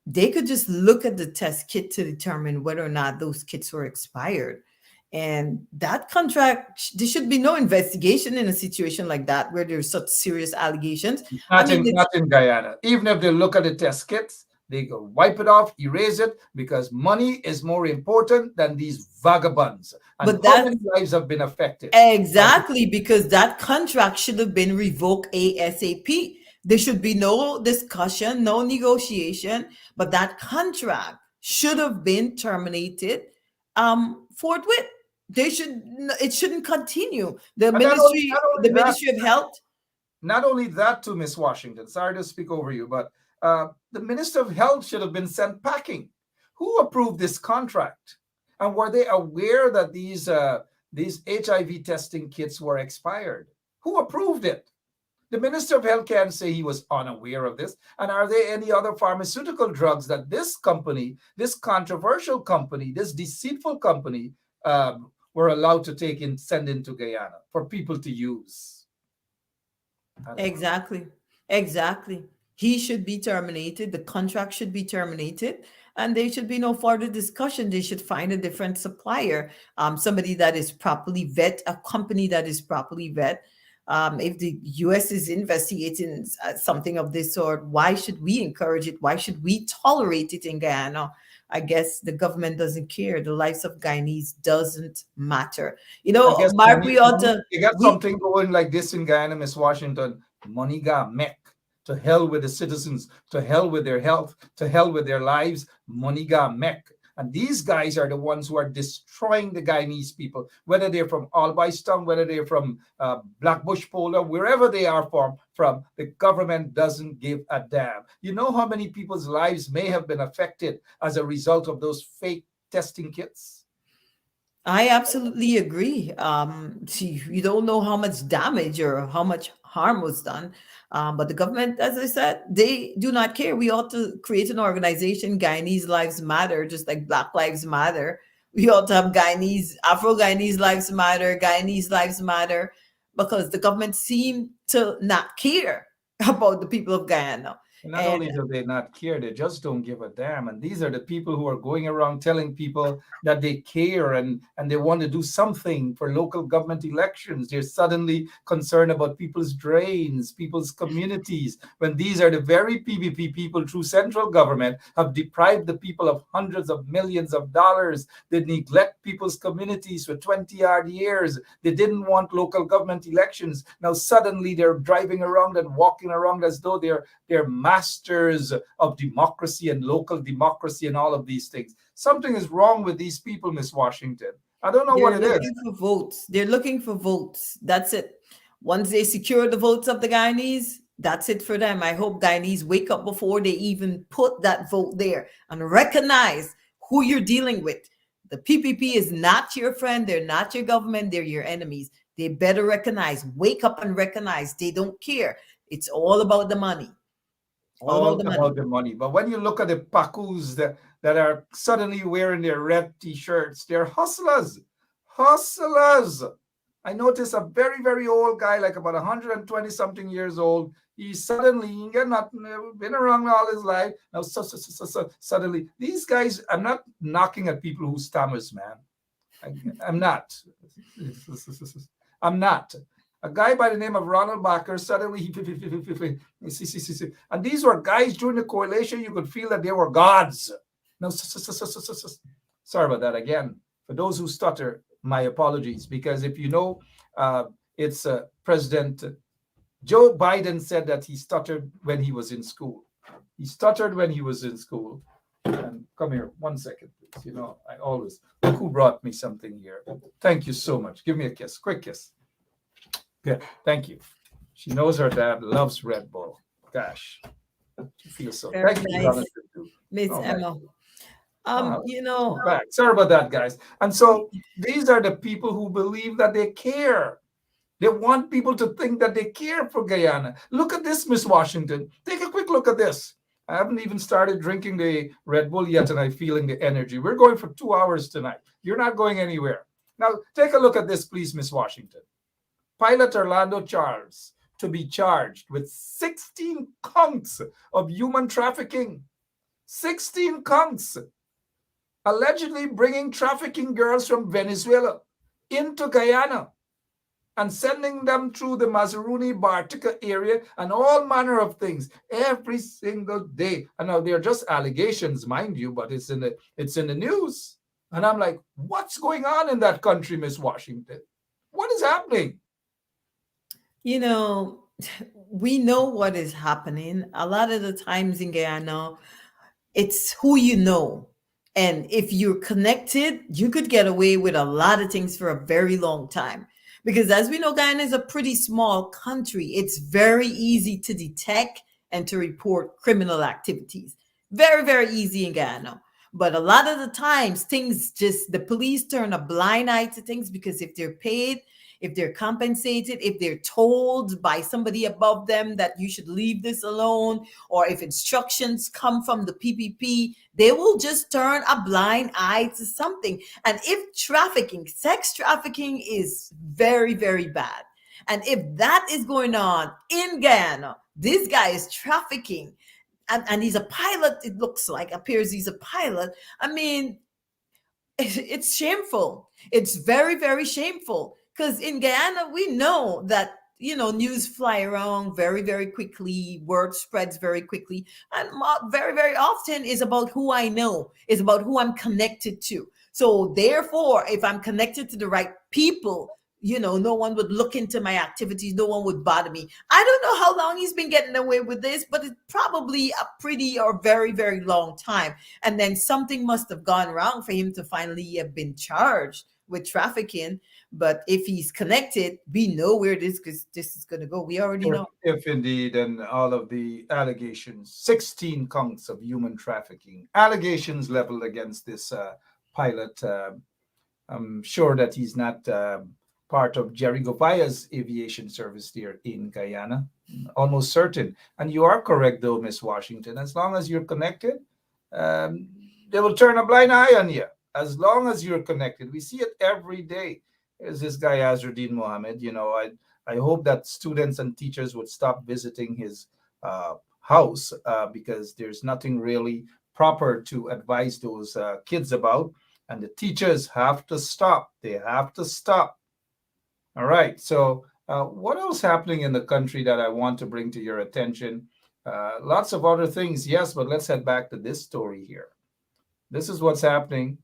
They could just look at the test kit to determine whether or not those kits were expired. And that contract, there should be no investigation in a situation like that where there's such serious allegations. Not in Guyana. Even if they look at the test kits, they go wipe it off, erase it, because money is more important than these vagabonds. And how many lives have been affected? Exactly, because that contract should have been revoked ASAP. There should be no discussion, no negotiation, but that contract should have been terminated forthwith. It shouldn't continue. The Ministry of Health. Not only that, to Ms. Washington, sorry to speak over you, but the Minister of Health should have been sent packing. Who approved this contract? And were they aware that these HIV testing kits were expired? Who approved it? The Minister of Health can't say he was unaware of this. And are there any other pharmaceutical drugs that this company, this controversial company, this deceitful company, were allowed to send into Guyana for people to use? Exactly. He should be terminated. The contract should be terminated, and there should be no further discussion. They should find a different supplier, somebody that is properly vet, a company that is properly vet. If the U.S. is investigating something of this sort, why should we encourage it? Why should we tolerate it in Guyana? I guess the government doesn't care. The lives of Guyanese doesn't matter. You know, Mark, we ought to... You got something going like this in Guyana, Ms. Washington. Money got mech. To hell with the citizens, to hell with their health, to hell with their lives. Money got mech. And these guys are the ones who are destroying the Guyanese people, whether they're from Albistown, whether they're from Blackbush Polar, wherever they are from, the government doesn't give a damn. You know how many people's lives may have been affected as a result of those fake testing kits? I absolutely agree. You don't know how much damage or how much harm was done. But the government, as I said, they do not care. We ought to create an organization, Guyanese Lives Matter, just like Black Lives Matter. We ought to have Afro-Guyanese Lives Matter, Guyanese Lives Matter, because the government seem to not care about the people of Guyana. Not only do they not care, they just don't give a damn. And these are the people who are going around telling people that they care and they want to do something for local government elections. They're suddenly concerned about people's drains, people's communities, when these are the very PPP people through central government have deprived the people of hundreds of millions of dollars. They neglect people's communities for 20-odd years. They didn't want local government elections. Now suddenly they're driving around and walking around as though they're masters of democracy and local democracy and all of these things. Something is wrong with these people, Miss Washington. I don't know what it is. They're looking for votes. They're looking for votes. That's it. Once they secure the votes of the Guyanese, that's it for them. I hope Guyanese wake up before they even put that vote there and recognize who you're dealing with. The PPP is not your friend. They're not your government. They're your enemies. They better recognize, wake up and recognize they don't care. It's all about the money. All about the money. But when you look at the Pakus that are suddenly wearing their red t-shirts, they're hustlers. Hustlers. I noticed a very, very old guy, like about 120 something years old. He suddenly, he not been around all his life. Now suddenly, these guys, I'm not knocking at people who stammers, man. I'm not. I'm not. A guy by the name of Ronald Barker suddenly and these were guys during the coalition. You could feel that they were gods. No, sorry about that again. For those who stutter, my apologies. Because if you know, it's President Joe Biden said that he stuttered when he was in school. He stuttered when he was in school. And come here, 1 second, please. You know, I always look who brought me something here. Thank you so much. Give me a kiss, quick kiss. Good, thank you. She knows her dad loves Red Bull. Gosh, she feels so. Very Thank nice. you, Miss Emma. You know, sorry about that, guys. And so these are the people who believe that they care. They want people to think that they care for Guyana. Look at this, Miss Washington. Take a quick look at this. I haven't even started drinking the Red Bull yet, and I'm feeling the energy. We're going for 2 hours tonight. You're not going anywhere. Now, take a look at this, please, Miss Washington. Pilot Orlando Charles to be charged with 16 counts of human trafficking. 16 counts. Allegedly bringing trafficking girls from Venezuela into Guyana and sending them through the Mazaruni Bartica area and all manner of things every single day. And now they're just allegations, mind you, but it's in the news. And I'm like, what's going on in that country, Miss Washington? What is happening? You know, we know what is happening. A lot of the times in Guyana, it's who you know. And if you're connected, you could get away with a lot of things for a very long time. Because as we know, Guyana is a pretty small country. It's very easy to detect and to report criminal activities. Very, very easy in Guyana. But a lot of the times, the police turn a blind eye to things because if they're paid, if they're compensated, if they're told by somebody above them that you should leave this alone, or if instructions come from the PPP, they will just turn a blind eye to something. And if sex trafficking is very, very bad, and if that is going on in Guyana, this guy is trafficking, and he's a pilot, it appears he's a pilot. I mean, it's shameful. It's very, very shameful. Because in Guyana, we know that, news fly around very, very quickly. Word spreads very quickly. And very, very often is about who I know, is about who I'm connected to. So therefore, if I'm connected to the right people, no one would look into my activities. No one would bother me. I don't know how long he's been getting away with this, but it's probably a pretty or very, very long time. And then something must have gone wrong for him to finally have been charged with trafficking. But if he's connected, we know where this is going to go. We already know. If indeed, and all of the allegations, 16 counts of human trafficking, allegations leveled against this pilot. I'm sure that he's not part of Jerry Gopaya's aviation service there in Guyana. Almost certain. And you are correct, though, Miss Washington. As long as you're connected, they will turn a blind eye on you. As long as you're connected. We see it every day. There's this guy, Azruddin Mohammed. I hope that students and teachers would stop visiting his house because there's nothing really proper to advise those kids about. And the teachers have to stop. They have to stop. All right. So what else happening in the country that I want to bring to your attention? Lots of other things, yes, but let's head back to this story here. This is what's happening.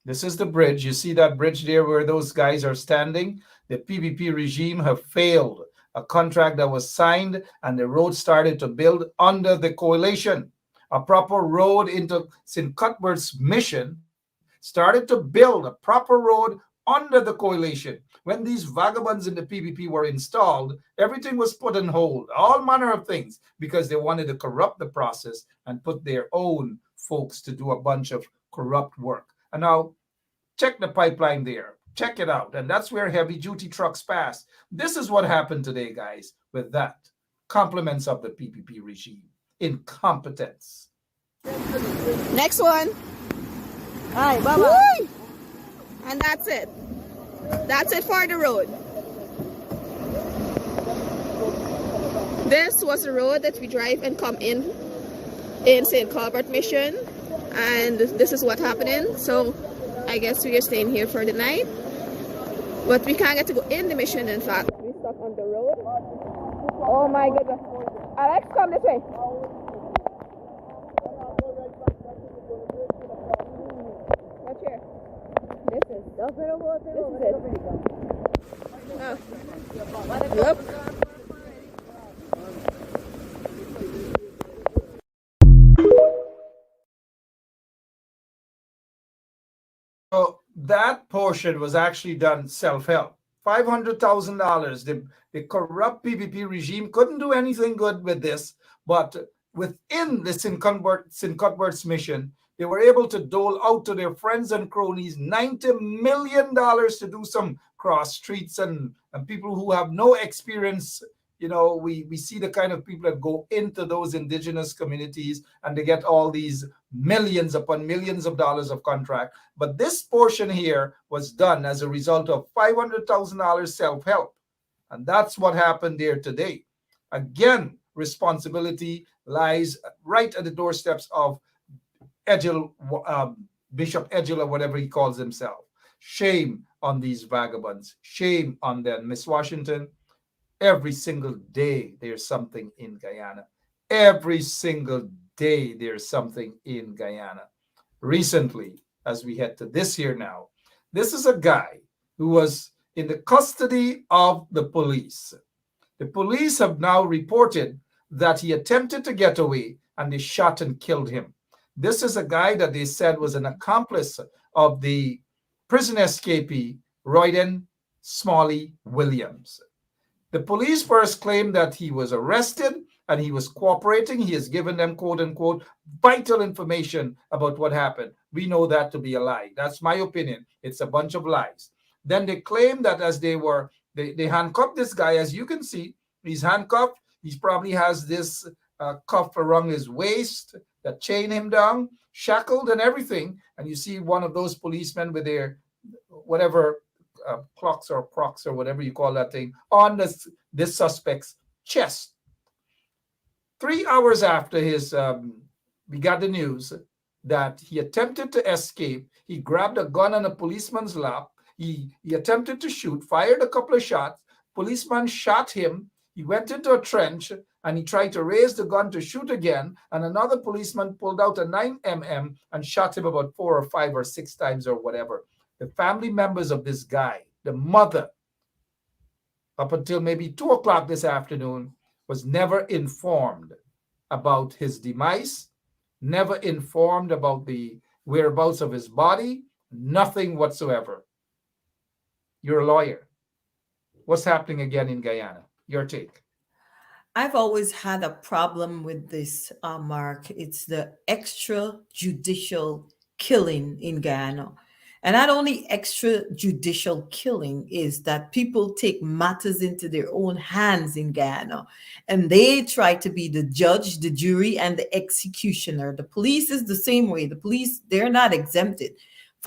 This is the bridge. You see that bridge there where those guys are standing? The PPP regime have failed a contract that was signed, and the road started to build under the coalition. A proper road into St. Cuthbert's mission started to build a proper road under the coalition. When these vagabonds in the PPP were installed, everything was put on hold, all manner of things, because they wanted to corrupt the process and put their own folks to do a bunch of corrupt work. And now, check the pipeline there. Check it out. And that's where heavy-duty trucks pass. This is what happened today, guys, with that. Compliments of the PPP regime. Incompetence. Next one. All right, bye-bye. And that's it. That's it for the road. This was the road that we drive and come in St. Colbert Mission. And this is what's happening. So I guess we are staying here for the night. But we can't get to go in the mission, in fact. We're stuck on the road. Oh my goodness. Alex, come this way. Watch here. This is it. Oh. Yep. So that portion was actually done self-help. $500,000. The corrupt PPP regime couldn't do anything good with this, but within the St. Cuthbert's mission, they were able to dole out to their friends and cronies $90 million to do some cross streets and people who have no experience. You know, we see the kind of people that go into those indigenous communities and they get all these millions upon millions of dollars of contract. But this portion here was done as a result of $500,000 self-help. And that's what happened there today. Again, responsibility lies right at the doorsteps of Bishop Edgel, or whatever he calls himself. Shame on these vagabonds. Shame on them. Miss Washington, every single day there's something in Guyana. Every single day there's something in Guyana. Recently, as we head to this here now, this is a guy who was in the custody of the police. The police have now reported that he attempted to get away and they shot and killed him. This is a guy that they said was an accomplice of the prison escapee, Royden Smalley Williams. The police first claimed that he was arrested and he was cooperating. He has given them, quote unquote, vital information about what happened. We know that to be a lie. That's my opinion. It's a bunch of lies. Then they claimed that as they handcuffed this guy, as you can see, he's handcuffed. He probably has this cuff around his waist that chain him down, shackled and everything. And you see one of those policemen with their whatever clocks or crocs or whatever you call that thing on this suspect's chest. 3 hours after we got the news that he attempted to escape, he grabbed a gun on a policeman's lap. He attempted to shoot, fired a couple of shots. Policeman shot him. He went into a trench and he tried to raise the gun to shoot again. And another policeman pulled out a 9mm and shot him about 4 or 5 or 6 times or whatever. The family members of this guy, the mother, up until maybe 2 o'clock this afternoon, was never informed about his demise, never informed about the whereabouts of his body, nothing whatsoever. You're a lawyer. What's happening again in Guyana? Your take. I've always had a problem with this, Mark. It's the extrajudicial killing in Guyana. And not only extrajudicial killing is that people take matters into their own hands in Guyana, and they try to be the judge, the jury, and the executioner. The police is the same way. The police, they're not exempted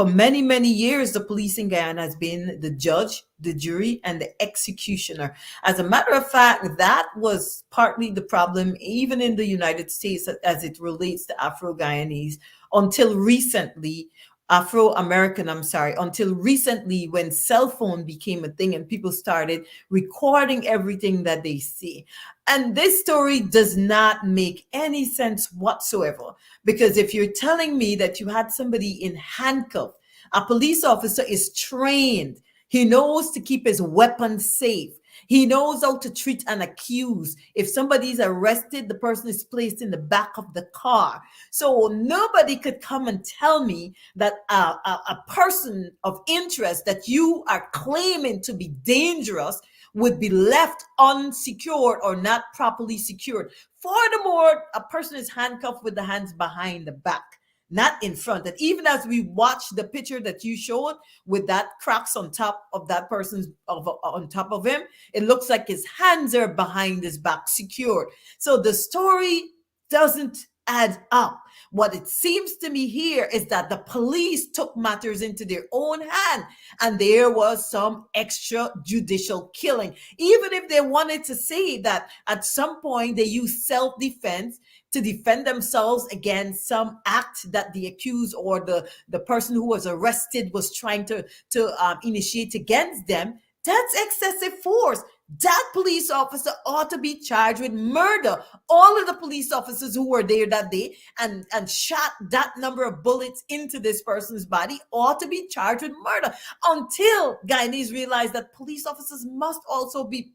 For many, many years, the police in Guyana has been the judge, the jury, and the executioner. As a matter of fact, that was partly the problem, even in the United States, as it relates to Afro-Guyanese, until recently, Afro-American, I'm sorry, until recently when cell phone became a thing and people started recording everything that they see. And this story does not make any sense whatsoever, because if you're telling me that you had somebody in handcuffs, a police officer is trained. He knows to keep his weapon safe. He knows how to treat an accused. If somebody's arrested, the person is placed in the back of the car. So nobody could come and tell me that a person of interest that you are claiming to be dangerous would be left unsecured or not properly secured. Furthermore, a person is handcuffed with the hands behind the back, not in front. And even as we watch the picture that you showed with that cracks on top of that person's on top of him, it looks like his hands are behind his back, secured. So the story doesn't add up. What it seems to me here is that the police took matters into their own hand, and there was some extrajudicial killing. Even if they wanted to say that at some point they used self-defense to defend themselves against some act that the accused or the person who was arrested was trying to initiate against them, that's excessive force. That police officer ought to be charged with murder. All of the police officers who were there that day and shot that number of bullets into this person's body ought to be charged with murder, until Guyanese realize that police officers must also be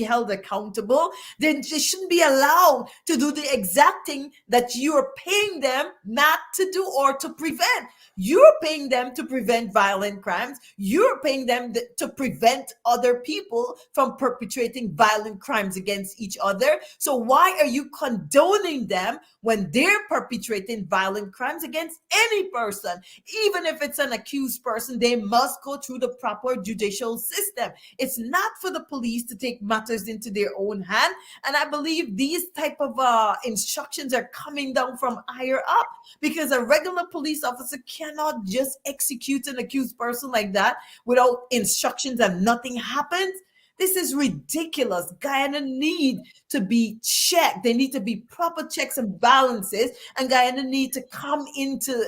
held accountable. They shouldn't be allowed to do the exact thing that you're paying them not to do or to prevent. You're paying them to prevent violent crimes. You're paying them to prevent other people from perpetrating violent crimes against each other. So why are you condoning them when they're perpetrating violent crimes against any person? Even if it's an accused person, they must go through the proper judicial system. It's not for the police to take matters into their own hand. And I believe these type of instructions are coming down from higher up, because a regular police officer cannot just execute an accused person like that without instructions and nothing happens. This is ridiculous. Guyana need to be checked. They need to be proper checks and balances, and Guyana need to come into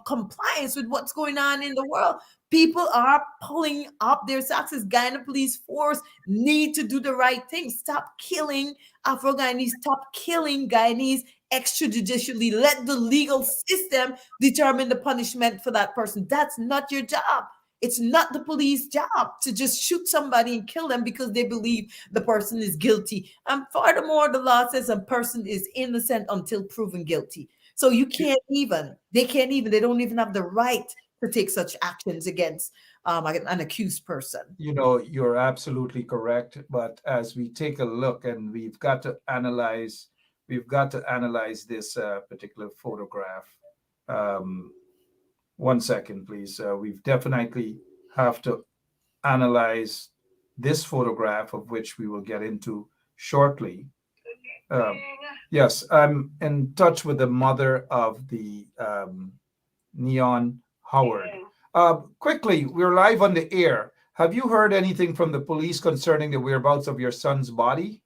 compliance with what's going on in the world. People are pulling up their socks. Guyana police force need to do the right thing. Stop killing Afro-Guyanese. Stop killing Guyanese extrajudicially. Let the legal system determine the punishment for that person. That's not your job. It's not the police job to just shoot somebody and kill them because they believe the person is guilty. And furthermore, the law says a person is innocent until proven guilty. So they don't even have the right to take such actions against an accused person. You know, you're absolutely correct. But as we take a look, and we've got to analyze this particular photograph. One second, please. We've definitely have to analyze this photograph, of which we will get into shortly. Yes, I'm in touch with the mother of the Neon Howard. Quickly, we're live on the air. Have you heard anything from the police concerning the whereabouts of your son's body?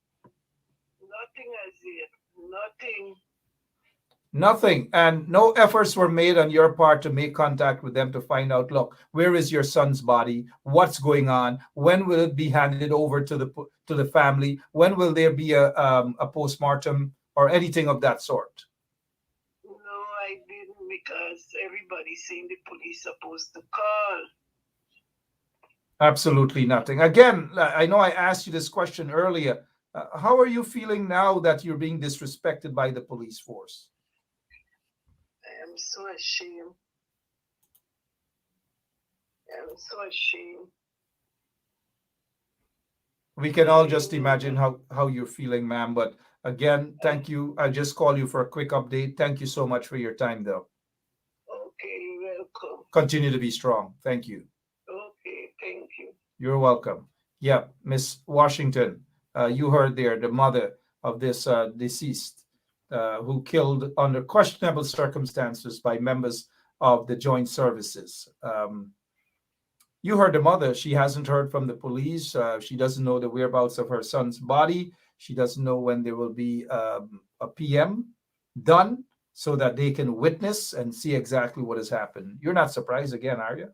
Nothing as yet. Nothing. Nothing. And no efforts were made on your part to make contact with them to find out, look, where is your son's body? What's going on? When will it be handed over to the family? When will there be a postmortem or anything of that sort? No, I didn't, because everybody's saying the police supposed to call. Absolutely nothing. Again, I know I asked you this question earlier. How are you feeling now that you're being disrespected by the police force? I am so ashamed. I am so ashamed. We can all just imagine how you're feeling, ma'am. But again, thank you. I just call you for a quick update. Thank you so much for your time, though. Okay, you're welcome. Continue to be strong. Thank you. Okay, thank you. You're welcome. Yeah, Miss Washington, you heard there the mother of this deceased who killed under questionable circumstances by members of the joint services. You heard the mother. She hasn't heard from the police. She doesn't know the whereabouts of her son's body. She doesn't know when there will be a PM done so that they can witness and see exactly what has happened. You're not surprised again, are you?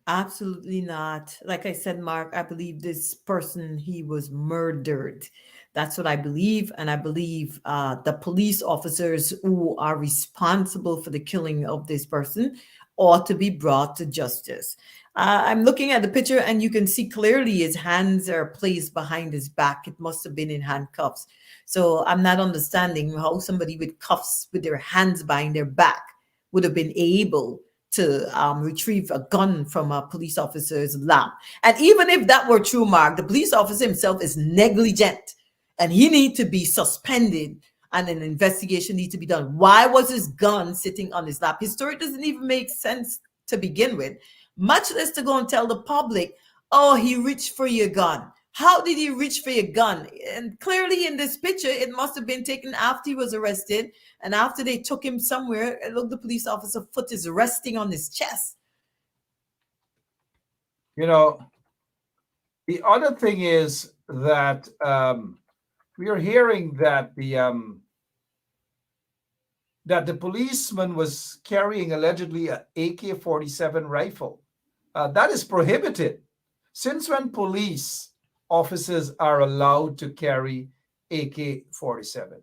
Absolutely not. Like I said, Mark, I believe this person, he was murdered. That's what I believe. And I believe the police officers who are responsible for the killing of this person ought to be brought to justice. I'm looking at the picture and you can see clearly his hands are placed behind his back. It must have been in handcuffs. So I'm not understanding how somebody with cuffs with their hands behind their back would have been able to retrieve a gun from a police officer's lap. And even if that were true, Mark, the police officer himself is negligent and he needs to be suspended and an investigation needs to be done. Why was his gun sitting on his lap? His story doesn't even make sense to begin with, much less to go and tell the public, oh, he reached for your gun. How did he reach for your gun? And clearly in this picture, it must have been taken after he was arrested. And after they took him somewhere, look, the police officer foot is resting on his chest. You know, the other thing is that we are hearing that the policeman was carrying allegedly an AK-47 rifle. That is prohibited. Since when police officers are allowed to carry AK-47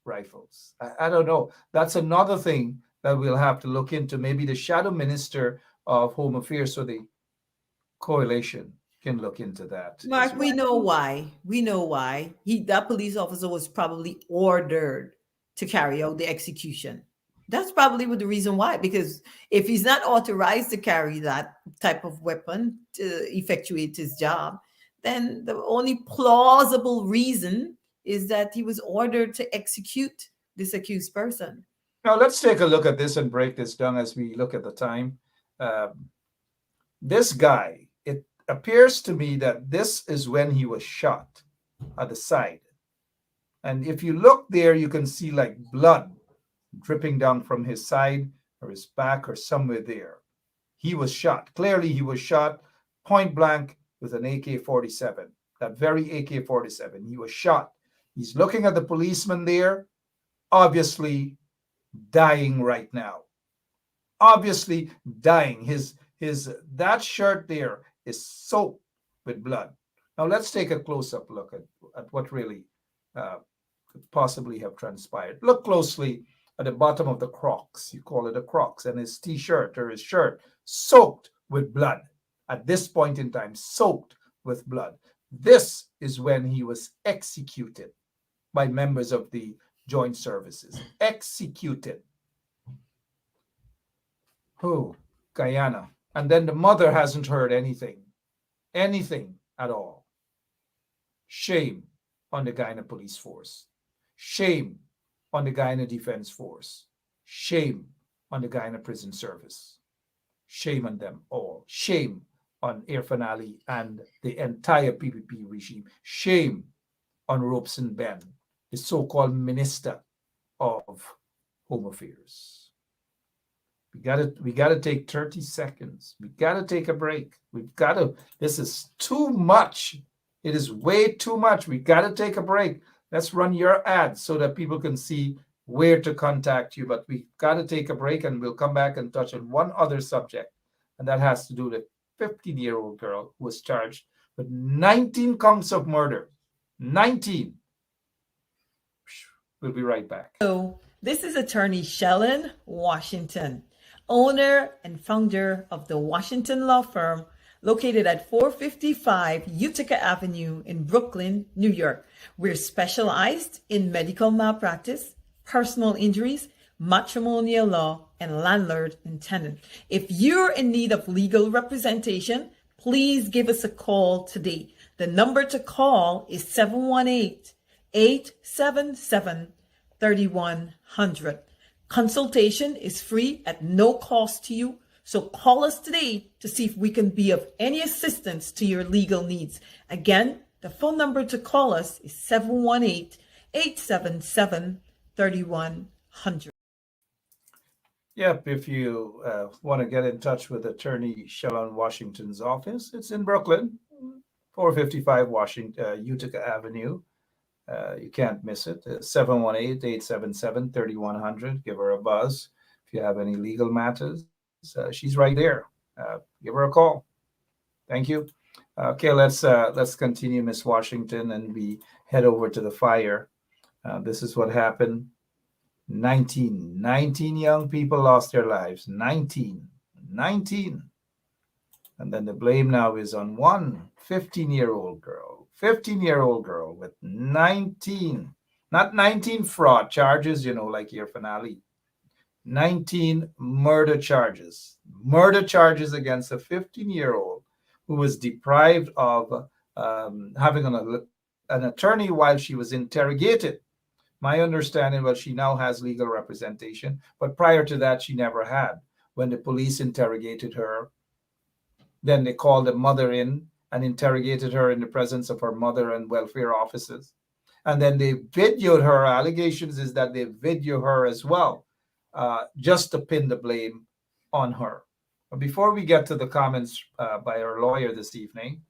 rifles? I don't know. That's another thing that we'll have to look into. Maybe the shadow minister of Home Affairs or the coalition can look into that. Mark, we know why. We know why. That police officer was probably ordered to carry out the execution. That's probably the reason why, because if he's not authorized to carry that type of weapon to effectuate his job, then the only plausible reason is that he was ordered to execute this accused person. Now, let's take a look at this and break this down as we look at the time. This guy, it appears to me that this is when he was shot at the side. And if you look there, you can see like blood dripping down from his side or his back or somewhere there. He was shot. Clearly, he was shot point blank with an AK-47, that very AK-47. He was shot. He's looking at the policeman there, obviously dying right now. Obviously dying. That shirt there is soaked with blood. Now let's take a close-up look at what really could possibly have transpired. Look closely at the bottom of the Crocs. You call it a Crocs, and his t-shirt or his shirt soaked with blood. At this point in time, soaked with blood. This is when he was executed by members of the joint services. Executed. Oh, Guyana. And then the mother hasn't heard anything at all. Shame on the Guyana police force. Shame on the Guyana Defense Force. Shame on the Guyana Prison Service. Shame on them all. Shame on Irfan Ali and the entire PPP regime. Shame on Robeson Ben, the so-called Minister of Home Affairs. We gotta take 30 seconds. We gotta take a break. This is too much. It is way too much. We gotta take a break. Let's run your ads so that people can see where to contact you. But we gotta take a break, and we'll come back and touch on one other subject, and that has to do with a 15-year-old girl who was charged with 19 counts of murder. 19. We'll be right back. So this is attorney Shellen Washington, owner and founder of the Washington law firm located at 455 Utica Avenue in Brooklyn, New York. We're specialized in medical malpractice, personal injuries, matrimonial law, and landlord and tenant. If you're in need of legal representation, please give us a call today. The number to call is 718-877-3100. Consultation is free at no cost to you. So call us today to see if we can be of any assistance to your legal needs. Again, the phone number to call us is 718-877-3100. Yep, if you want to get in touch with Attorney Shellon Washington's office, it's in Brooklyn, 455 Washington, Utica Avenue. You can't miss it. 718-877-3100. Give her a buzz if you have any legal matters. She's right there. Give her a call. Thank you. Okay, let's continue, Miss Washington, and we head over to the fire. This is what happened. 19 young people lost their lives. 19. And then the blame now is on one 15-year-old girl. 15-year-old girl with 19, not 19 fraud charges, like your finale. 19 murder charges. Murder charges against a 15-year-old who was deprived of having an attorney while she was interrogated. My understanding was she now has legal representation, but prior to that, she never had. When the police interrogated her, then they called the mother in and interrogated her in the presence of her mother and welfare officers. And then they videoed her. Allegations is that they video her as well, just to pin the blame on her. But before we get to the comments by our lawyer this evening,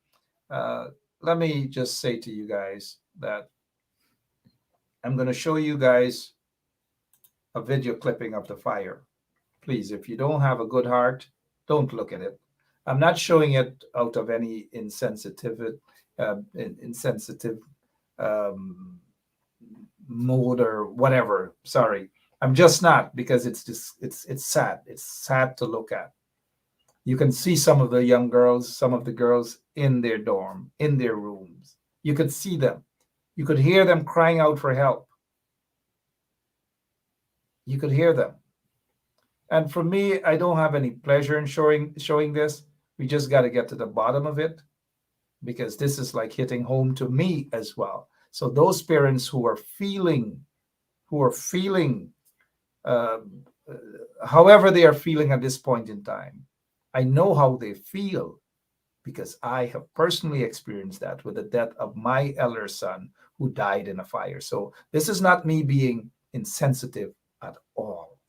let me just say to you guys that I'm going to show you guys a video clipping of the fire. Please, if you don't have a good heart, don't look at it. I'm not showing it out of any insensitive mode or whatever. Sorry, I'm just not, because it's sad. It's sad to look at. You can see some of the young girls, some of the girls in their dorm, in their rooms. You could see them. You could hear them crying out for help. You could hear them. And for me, I don't have any pleasure in showing this. We just got to get to the bottom of it, because this is like hitting home to me as well. So those parents who are feeling, however they are feeling at this point in time, I know how they feel, because I have personally experienced that with the death of my elder son who died in a fire. So this is not me being insensitive at all.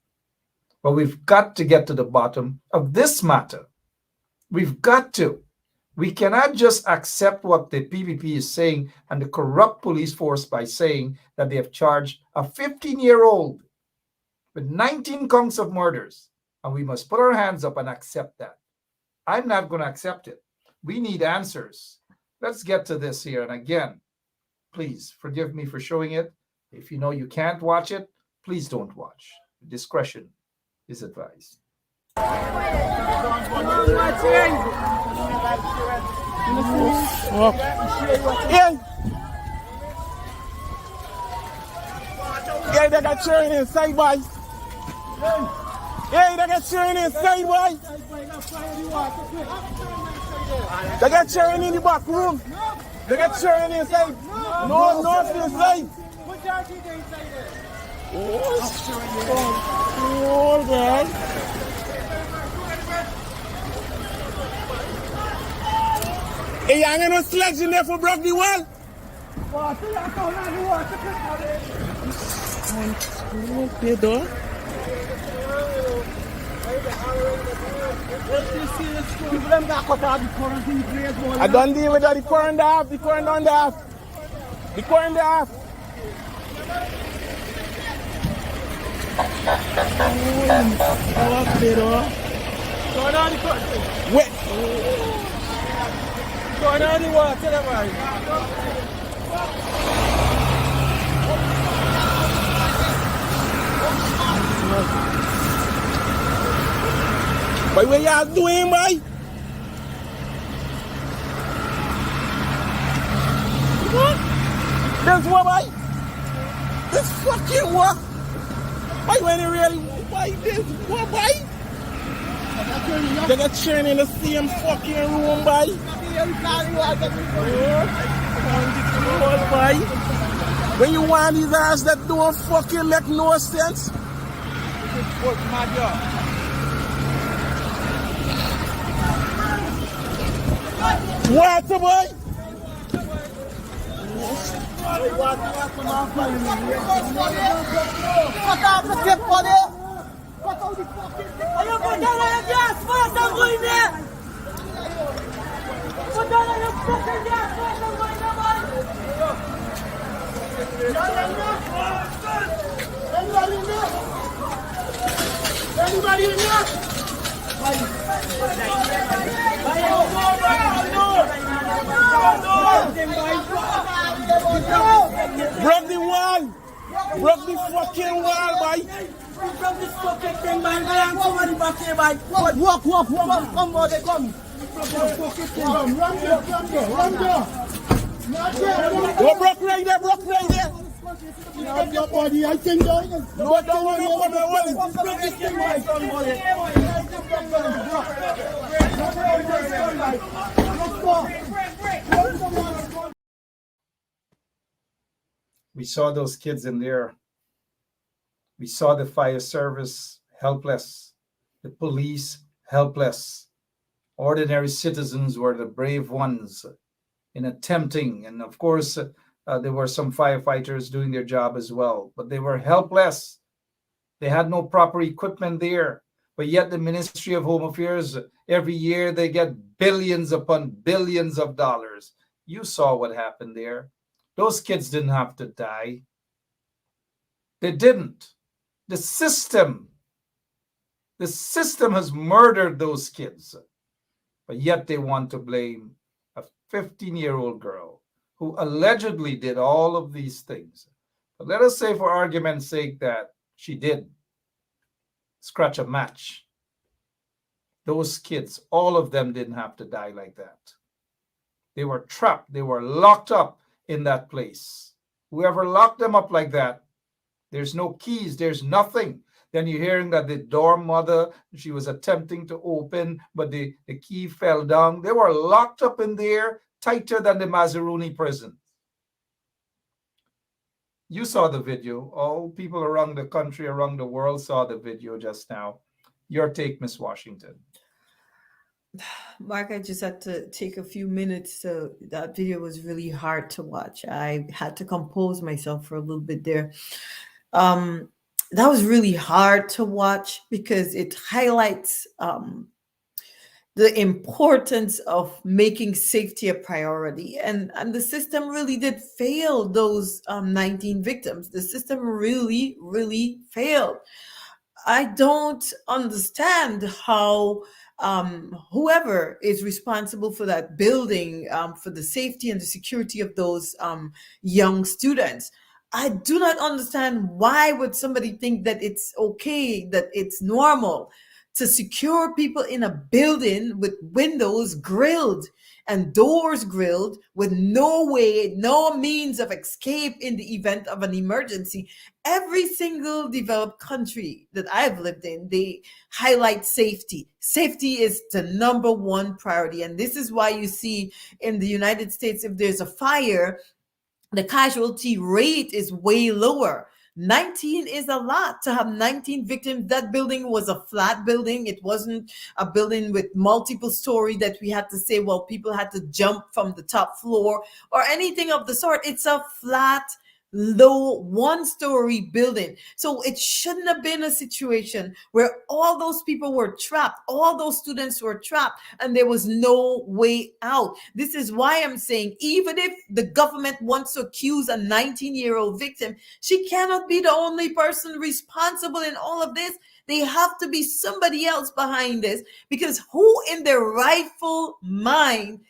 But we've got to get to the bottom of this matter. We've got to. We cannot just accept what the PPP is saying and the corrupt police force by saying that they have charged a 15-year-old with 19 counts of murders. And we must put our hands up and accept that. I'm not going to accept it. We need answers. Let's get to this here. And again, please forgive me for showing it. If you know you can't watch it, please don't watch. Discretion is advised. Yeah, they got cheering inside, boy. Yeah, they got cheering inside, boy. They got cheering in the back room. They got cheering inside. No, inside. Oh, God. Hey, you ain't no sledge in there for broke the wall? Okay, though. I don't deal with that. The current off. The current on the off. The current off. Wait. Going on the water, man. Boy, what y'all doing, boy? What? There's what, boy? This fucking what? Boy, when it really, boy, this what, boy? They got churn in the same fucking room, boy. Boy. When you want these ass that don't fucking make no sense. Water, boy. What Ayaw, put down on your gas! Fast, I'm going there! Put down on your fucking gas! Fast, I'm going there, man! Anybody in there? Anybody in there? Broke the wall! Broke the fucking wall, boy! Broke this fucking thing, man! Somebody back here, boy! Walk! Come, boy, come! Run there! Go broke right there! Your body, I think, no, don't worry, broke this thing, We saw those kids in there. We saw the fire service helpless, the police helpless. Ordinary citizens were the brave ones in attempting, and of course, there were some firefighters doing their job as well, but they were helpless. They had no proper equipment there, but yet the Ministry of Home Affairs, every year they get billions upon billions of dollars. You saw what happened there. Those kids didn't have to die. They didn't. The system has murdered those kids, but yet they want to blame a 15-year-old girl who allegedly did all of these things. But let us say, for argument's sake, that she did scratch a match. Those kids, all of them didn't have to die like that. They were trapped. They were locked up in that place. Whoever locked them up like that, there's no keys, there's nothing. Then you're hearing that the dorm mother, she was attempting to open, but the key fell down. They were locked up in there, tighter than the Mazzaroni prison. You saw the video. All people around the country, around the world saw the video just now. Your take, Miss Washington. Mark, I just had to take a few minutes. So that video was really hard to watch. I had to compose myself for a little bit there. That was really hard to watch because it highlights the importance of making safety a priority. And the system really did fail those 19 victims. The system really, really failed. I don't understand how whoever is responsible for that building, for the safety and the security of those young students, I do not understand why would somebody think that it's okay, that it's normal to secure people in a building with windows grilled and doors grilled with no way, no means of escape in the event of an emergency. Every single developed country that I've lived in, they highlight safety. Safety is the number one priority. And this is why you see in the United States, if there's a fire, the casualty rate is way lower. 19 is a lot to have 19 victims. That building was a flat building. It wasn't a building with multiple story that we had to say, well, people had to jump from the top floor or anything of the sort. It's a flat, low, one-story building. So it shouldn't have been a situation where all those people were trapped, all those students were trapped, and there was no way out. This is why I'm saying, even if the government wants to accuse a 19-year-old victim, she cannot be the only person responsible in all of this. They have to be somebody else behind this, because who in their rightful mind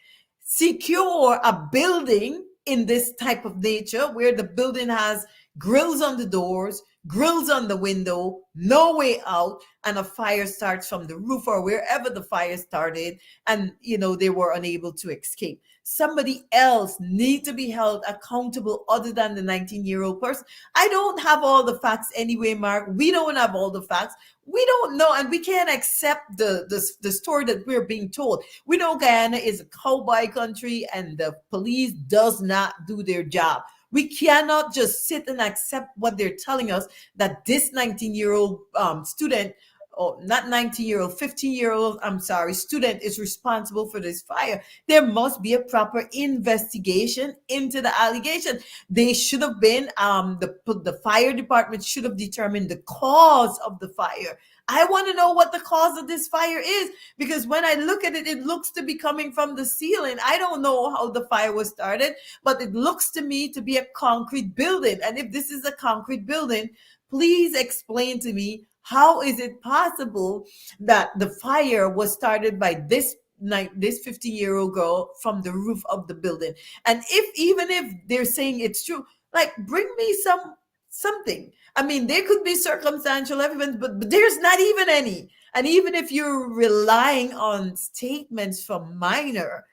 secure a building in this type of nature where the building has grills on the doors, grills on the window, no way out, and a fire starts from the roof or wherever the fire started, and they were unable to escape? Somebody else need to be held accountable other than the 19-year-old person. I don't have all the facts anyway, Mark. We don't have all the facts. We don't know, and we can't accept the story that we're being told. We know Guyana is a cowboy country and the police does not do their job. We cannot just sit and accept what they're telling us, that this 19-year-old student or not 19-year-old, 15-year-old, I'm sorry, student is responsible for this fire, there must be a proper investigation into the allegation. They should have been, the fire department should have determined the cause of the fire. I want to know what the cause of this fire is, because when I look at it, it looks to be coming from the ceiling. I don't know how the fire was started, but it looks to me to be a concrete building. And if this is a concrete building, please explain to me, how is it possible that the fire was started by this 15-year-old girl from the roof of the building? And even if they're saying it's true, like, bring me something. I mean, there could be circumstantial evidence, but there's not even any. And even if you're relying on statements from minor,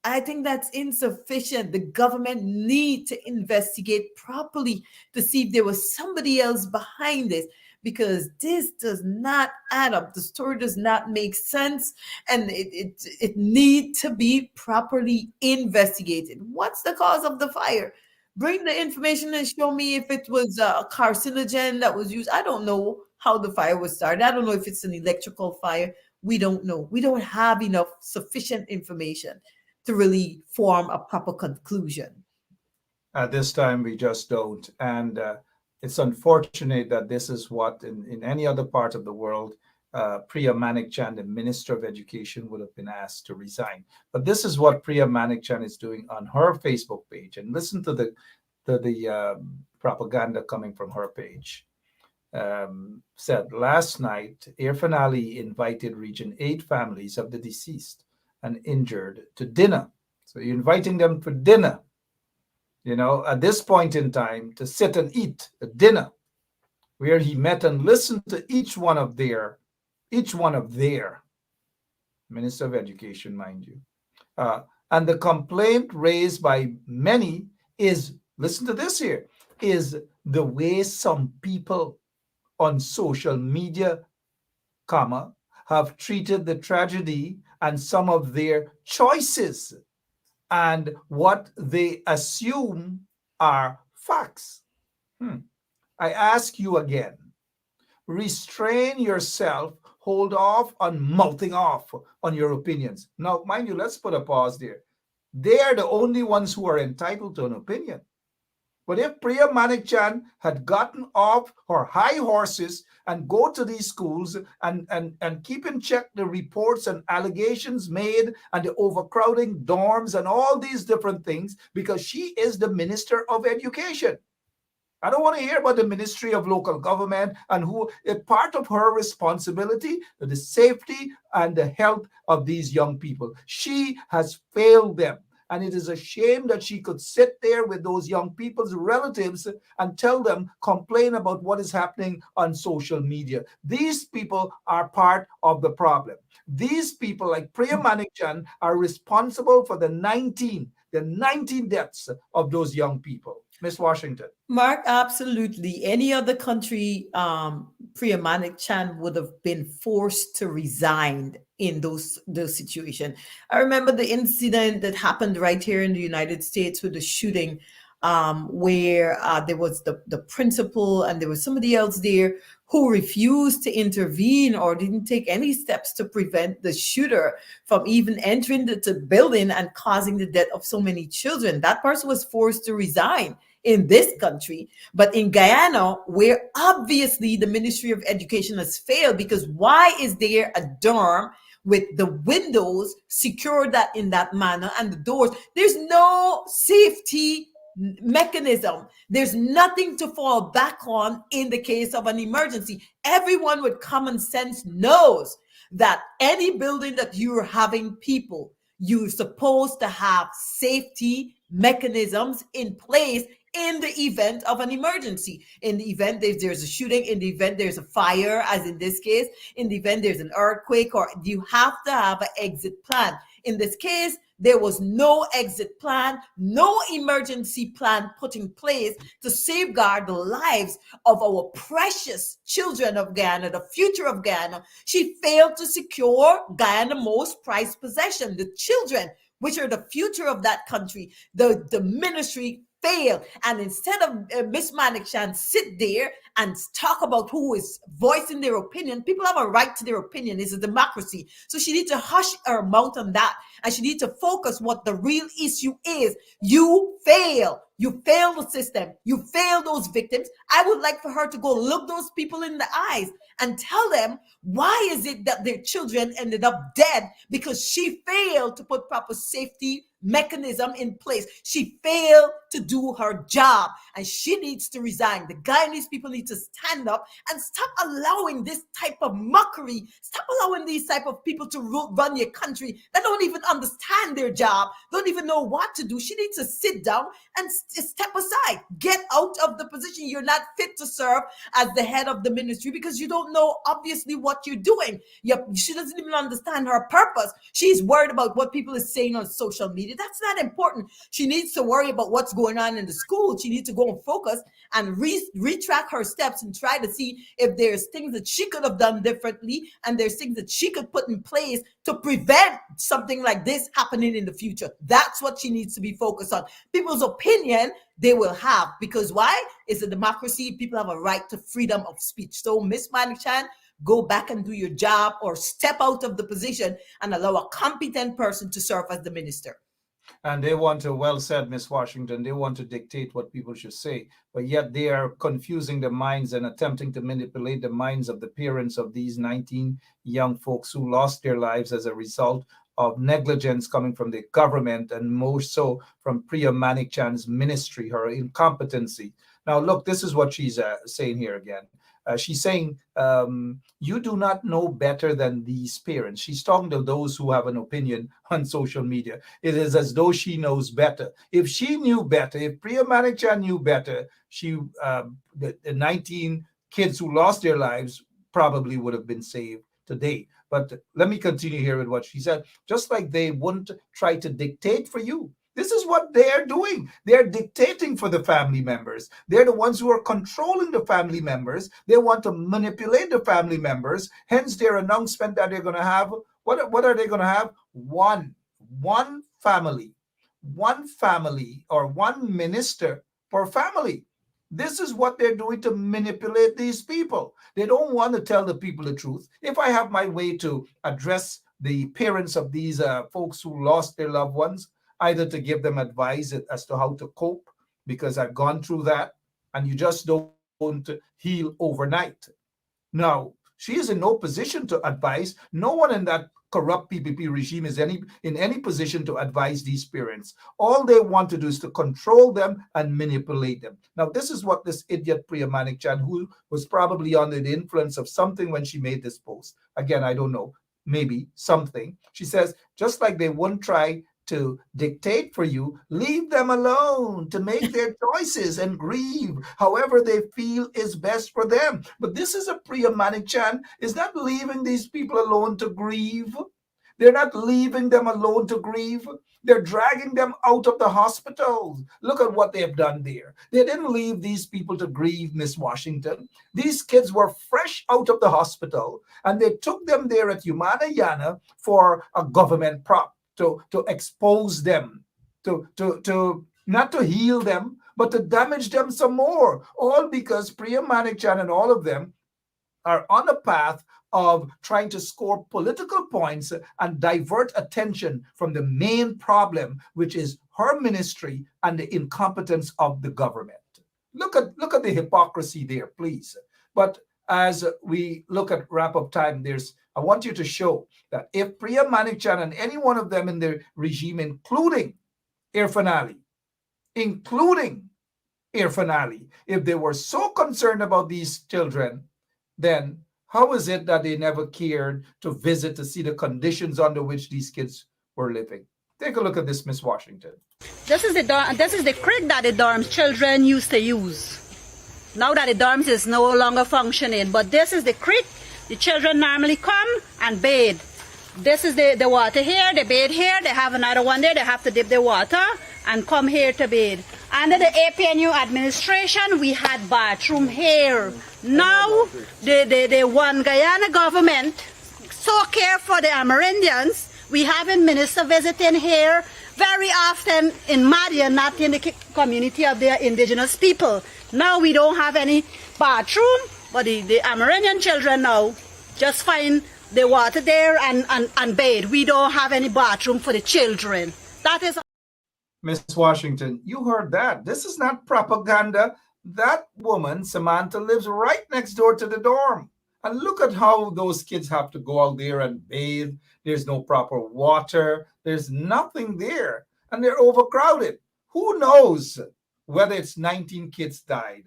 I think that's insufficient. The government need to investigate properly to see if there was somebody else behind this, because this does not add up. The story does not make sense, and it need to be properly investigated. What's the cause of the fire? Bring the information and show me if it was a carcinogen that was used. I don't know how the fire was started. I don't know if it's an electrical fire. We don't know. We don't have enough sufficient information to really form a proper conclusion. At this time, we just don't. And it's unfortunate that this is what, in any other part of the world, Priya Manik-Chan, the Minister of Education, would have been asked to resign. But this is what Priya Manik-Chan is doing on her Facebook page. And listen to the propaganda coming from her page. Said, last night, Irfan Ali invited Region 8 families of the deceased and injured to dinner. So you're inviting them for dinner, at this point in time, to sit and eat a dinner, where he met and listened to each one of their Minister of Education, mind you. And the complaint raised by many is, listen to this here, is the way some people on social media, have treated the tragedy and some of their choices and what they assume are facts. I ask you again, restrain yourself, hold off on mouthing off on your opinions. Now, mind you, let's put a pause there. They are the only ones who are entitled to an opinion. But if Priya Manik-Chan had gotten off her high horses and go to these schools and keep in check the reports and allegations made and the overcrowding dorms and all these different things, because she is the Minister of Education. I don't want to hear about the Ministry of Local Government and who a part of her responsibility, the safety and the health of these young people. She has failed them. And it is a shame that she could sit there with those young people's relatives and tell them, complain about what is happening on social media. These people are part of the problem. These people, like Priya Manik-Chan, are responsible for the 19 deaths of those young people. Ms. Washington. Mark, absolutely. Any other country, Priya Manik-Chan would have been forced to resign in those situations. I remember the incident that happened right here in the United States with the shooting, where there was the principal and there was somebody else there who refused to intervene or didn't take any steps to prevent the shooter from even entering the building and causing the death of so many children. That person was forced to resign in this country. But in Guyana, where obviously the Ministry of Education has failed, because why is there a dorm with the windows secured that in that manner and the doors? There's no safety mechanism. There's nothing to fall back on in the case of an emergency. Everyone with common sense knows that any building that you're having people, you're supposed to have safety mechanisms in place in the event of an emergency. In the event there's a shooting, in the event there's a fire, as in this case, in the event there's an earthquake, or you have to have an exit plan. In this case, there was no exit plan, no emergency plan put in place to safeguard the lives of our precious children of Guyana, the future of Guyana. She failed to secure Guyana's most prized possession, the children, which are the future of that country. The ministry fail. And instead of Miss Manichan sit there and talk about who is voicing their opinion, people have a right to their opinion. It's a democracy. So she needs to hush her mouth on that. And she needs to focus what the real issue is. You fail. You fail the system. You fail those victims. I would like for her to go look those people in the eyes and tell them why is it that their children ended up dead, because she failed to put proper safety mechanism in place. She failed to do her job, and she needs to resign. The Guyanese people need to stand up and stop allowing this type of mockery. Stop allowing these type of people to run your country that don't even understand their job, don't even know what to do. She needs to sit down and step aside. Get out of the position. You're not fit to serve as the head of the ministry because you don't know obviously what you're doing. She doesn't even understand her purpose. She's worried about what people are saying on social media. That's not important. She needs to worry about what's going on in the school. She needs to go and focus and retrack her steps and try to see if there's things that she could have done differently and there's things that she could put in place to prevent something like this happening in the future. That's what she needs to be focused on. People's opinion they will have, because why? It's a democracy. People have a right to freedom of speech. So Miss Manichan, go back and do your job, or step out of the position and allow a competent person to serve as the minister. And they want to, well said, Miss Washington, they want to dictate what people should say, but yet they are confusing the minds and attempting to manipulate the minds of the parents of these 19 young folks who lost their lives as a result of negligence coming from the government, and more so from Priya Manichan's ministry, her incompetency. Now, look, this is what she's saying here again. She's saying, you do not know better than these parents. She's talking to those who have an opinion on social media. It is as though she knows better. If she knew better, if Priya Manichan knew better, the 19 kids who lost their lives probably would have been saved today. But let me continue here with what she said. Just like they wouldn't try to dictate for you. This is what they're doing. They're dictating for the family members. They're the ones who are controlling the family members. They want to manipulate the family members. Hence their announcement that they're going to have, what are they going to have? One family or one minister per family. This is what they're doing to manipulate these people. They don't want to tell the people the truth. If I have my way to address the parents of these folks who lost their loved ones, either to give them advice as to how to cope, because I've gone through that, and you just don't heal overnight. Now, she is in no position to advise. No one in that corrupt PPP regime is in any position to advise these parents. All they want to do is to control them and manipulate them. Now, this is what this idiot Priya Manichan, who was probably under the influence of something when she made this post. Again, I don't know, maybe something. She says, just like they won't try to dictate for you, leave them alone to make their choices and grieve however they feel is best for them. But this is a Priya Manichan is not leaving these people alone to grieve. They're not leaving them alone to grieve. They're dragging them out of the hospitals. Look at what they have done there. They didn't leave these people to grieve, Miss Washington. These kids were fresh out of the hospital, and they took them there at Guyana for a government prop. To expose them, to not to heal them, but to damage them some more. All because Priya Manichan and all of them are on a path of trying to score political points and divert attention from the main problem, which is her ministry and the incompetence of the government. Look at the hypocrisy there, please. But as we look at wrap-up time, I want you to show that if Priya Manichan and any one of them in the regime, including Irfan Ali, if they were so concerned about these children, then how is it that they never cared to visit to see the conditions under which these kids were living? Take a look at this, Miss Washington. This is the creek that the dorms children used to use. Now that the dorms is no longer functioning, but this is the creek. The children normally come and bathe. This is the water here. They bathe here. They have another one there. They have to dip the water and come here to bathe. Under the APNU administration, we had bathroom here. Now, the one Guyana government so care for the Amerindians. We have a minister visiting here Very often in Madian, not in the community of their indigenous people. Now we don't have any bathroom, but the Amerindian children now just find the water there and bathe. We don't have any bathroom for the children. That is. Miss Washington, you heard that. This is not propaganda. That woman, Samantha, lives right next door to the dorm. And look at how those kids have to go out there and bathe. There's no proper water. There's nothing there. And they're overcrowded. Who knows whether it's 19 kids died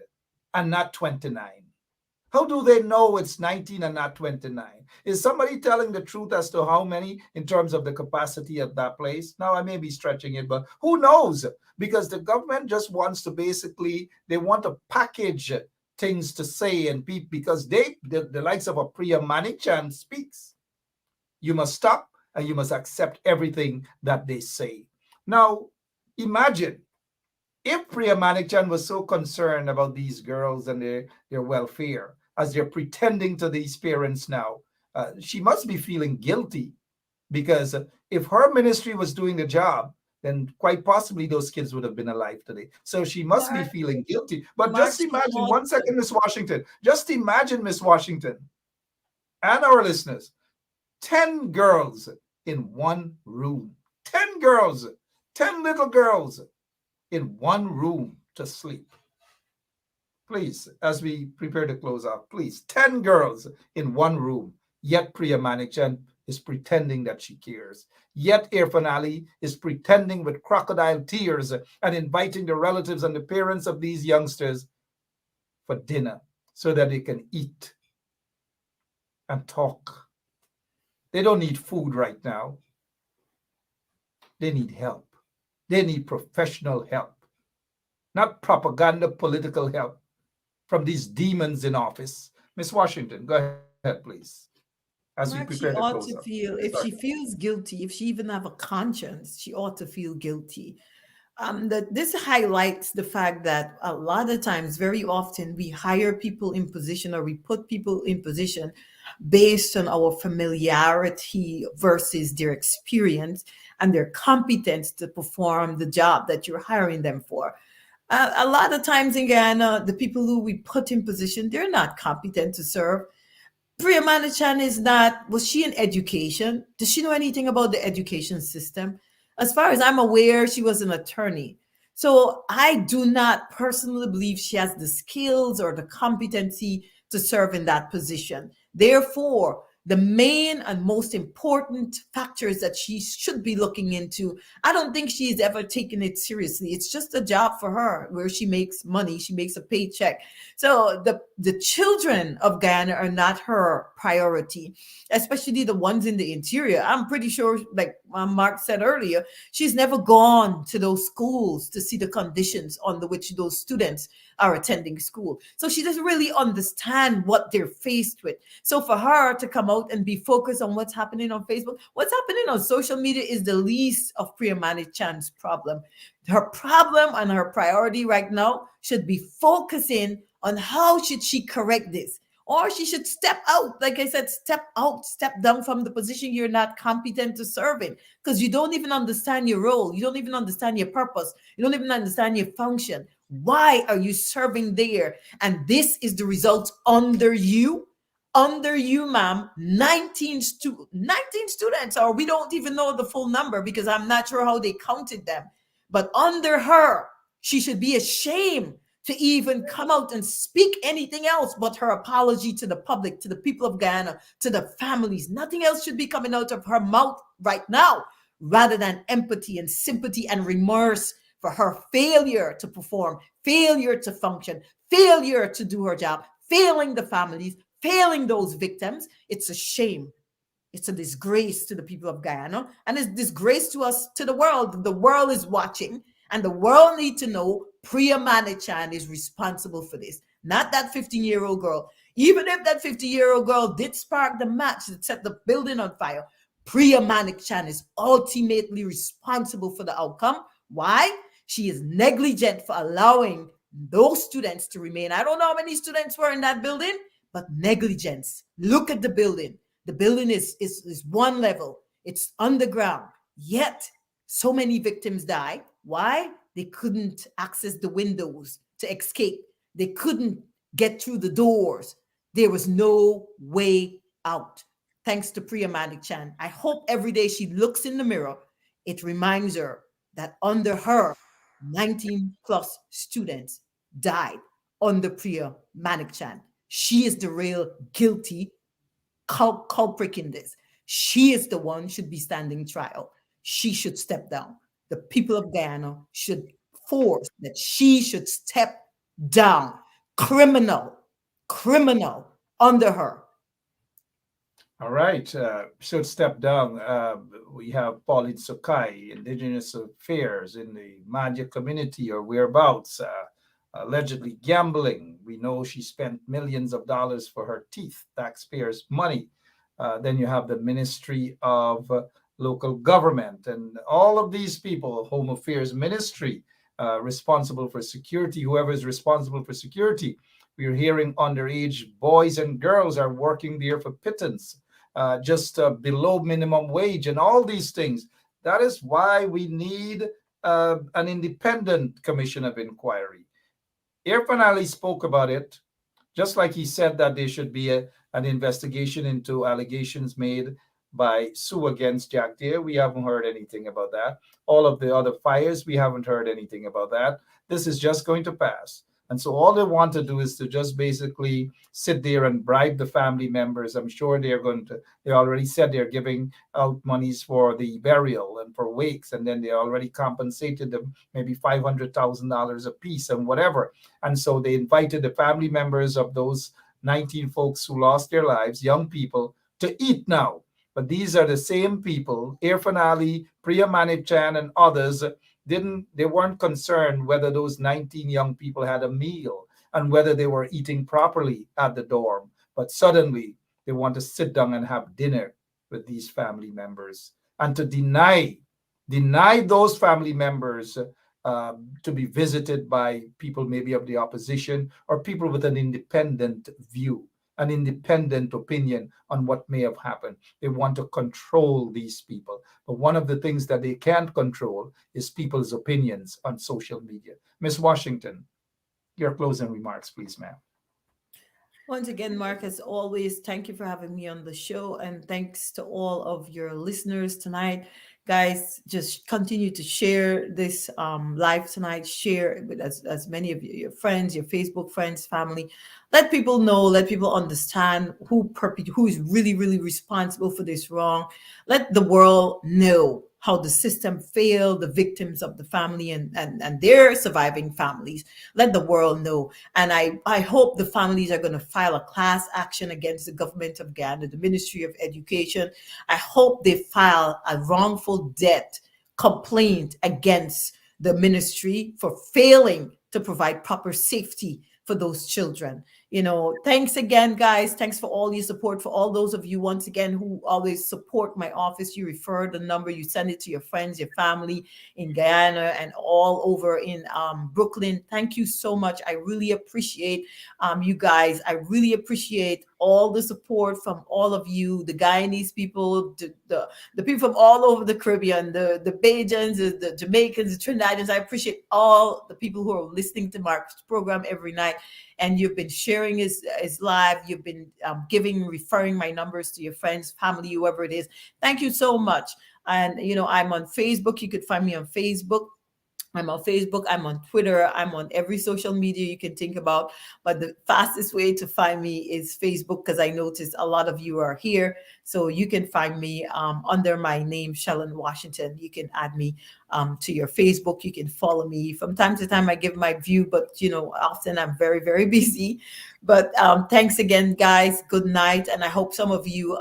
and not 29? How do they know it's 19 and not 29? Is somebody telling the truth as to how many in terms of the capacity of that place? Now, I may be stretching it, but who knows? Because the government just wants to they want to package things to say and because the likes of a Priya Manichan speaks. You must stop and you must accept everything that they say. Now, imagine if Priya Manichan was so concerned about these girls and their welfare, as they're pretending to these parents now, she must be feeling guilty, because if her ministry was doing the job, then quite possibly those kids would have been alive today. So she must be feeling guilty. But just imagine, one second, Miss Washington, just imagine, Miss Washington, and our listeners, 10 girls in one room, 10 girls, 10 little girls in one room to sleep. Please, as we prepare to close out, please, 10 girls in one room, yet Priya Manichan is pretending that she cares. Yet Irfan Ali is pretending with crocodile tears and inviting the relatives and the parents of these youngsters for dinner so that they can eat and talk. They don't need food right now. They need help. They need professional help, not propaganda, political help from these demons in office. Miss Washington, go ahead, please. As we prepare to close up. If she feels guilty, if she even have a conscience, she ought to feel guilty. This highlights the fact that a lot of times, very often, we hire people in position, or we put people in position based on our familiarity versus their experience and their competence to perform the job that you're hiring them for. A lot of times in Guyana, the people who we put in position, they're not competent to serve. Priya Manichan was she in education? Does she know anything about the education system? As far as I'm aware, she was an attorney. So I do not personally believe she has the skills or the competency to serve in that position. Therefore, the main and most important factors that she should be looking into, I don't think she's ever taken it seriously. It's just a job for her where she makes money, she makes a paycheck. So the children of Guyana are not her priority, especially the ones in the interior. I'm pretty sure, like Mark said earlier, she's never gone to those schools to see the conditions under which those students are attending school. So she doesn't really understand what they're faced with. So for her to come out and be focused on what's happening on Facebook, what's happening on social media is the least of Priya Manichan's problem. Her problem and her priority right now should be focusing on how should she correct this. Or she should step out, like I said, step down from the position you're not competent to serve in, because you don't even understand your role. You don't even understand your purpose. You don't even understand your function. Why are you serving there? And this is the result under you, ma'am, 19 students, or we don't even know the full number because I'm not sure how they counted them. But under her, she should be ashamed to even come out and speak anything else but her apology to the public, to the people of Guyana, to the families. Nothing else should be coming out of her mouth right now, rather than empathy and sympathy and remorse for her failure to perform, failure to function, failure to do her job, failing the families, failing those victims. It's a shame. It's a disgrace to the people of Guyana, and it's a disgrace to us, to the world. The world is watching, and the world need to know Priya Manichan is responsible for this, not that 15-year-old girl. Even if that 50-year-old girl did spark the match that set the building on fire, Priya Manichan is ultimately responsible for the outcome. Why? She is negligent for allowing those students to remain. I don't know how many students were in that building, but negligence. Look at the building. The building is one level. It's underground. Yet So many victims died. Why? They couldn't access the windows to escape. They couldn't get through the doors. There was no way out. Thanks to Priya Malik Chan. I hope every day she looks in the mirror, it reminds her that under her, 19 plus students died under Priya Malik Chan. She is the real guilty culprit in this. She is the one should be standing trial. She should step down. The people of Guyana should force that she should step down. Criminal under her. All right, should step down. We have Pauline Sukai, Indigenous Affairs in the Madja community or whereabouts, allegedly gambling. We know she spent millions of dollars for her teeth, taxpayers' money. Then you have the Ministry of Local Government and all of these people, Home Affairs Ministry, responsible for security, whoever is responsible for security. We're hearing underage boys and girls are working there for pittance, just below minimum wage and all these things. That is why we need an independent commission of inquiry. Irfan Ali spoke about it, just like he said that there should be an investigation into allegations made by Sue against Jack Deere. We haven't heard anything about that. All of the other fires, we haven't heard anything about that. This is just going to pass. And so all they want to do is to just basically sit there and bribe the family members. I'm sure they already said they're giving out monies for the burial and for wakes. And then they already compensated them maybe $500,000 a piece and whatever. And so they invited the family members of those 19 folks who lost their lives, young people, to eat now. But these are the same people, Irfan Ali, Priya Malik Chan, and others, they weren't concerned whether those 19 young people had a meal and whether they were eating properly at the dorm. But suddenly they want to sit down and have dinner with these family members and to deny those family members to be visited by people maybe of the opposition or people with an independent view, an independent opinion on what may have happened. They want to control these people. But one of the things that they can't control is people's opinions on social media. Ms. Washington, your closing remarks, please, ma'am. Once again, Mark, as always, thank you for having me on the show. And thanks to all of your listeners tonight. Guys, just continue to share this live tonight. Share it with as many of your friends, your Facebook friends, family. Let people know, let people understand who is really, really responsible for this wrong. Let the world know how the system failed the victims of the family and their surviving families. Let the world know. And I hope the families are going to file a class action against the government of Guyana, the Ministry of Education. I hope they file a wrongful death complaint against the ministry for failing to provide proper safety for those children. Thanks again, guys. Thanks for all your support. For all those of you, once again, who always support my office, you refer the number, you send it to your friends, your family in Guyana and all over in Brooklyn. Thank you so much. I really appreciate you guys. I really appreciate all the support from all of you, the Guyanese people, the people from all over the Caribbean, the Bajans, the Jamaicans, the Trinidadians. I appreciate all the people who are listening to Mark's program every night. And you've been sharing his live. You've been referring my numbers to your friends, family, whoever it is. Thank you so much. And, I'm on Facebook. You could find me on Facebook. I'm on Facebook, I'm on Twitter, I'm on every social media you can think about. But the fastest way to find me is Facebook, because I noticed a lot of you are here. So you can find me under my name, Shellen Washington. You can add me to your Facebook. You can follow me. From time to time, I give my view, but often I'm very, very busy. But thanks again, guys. Good night. And I hope some of you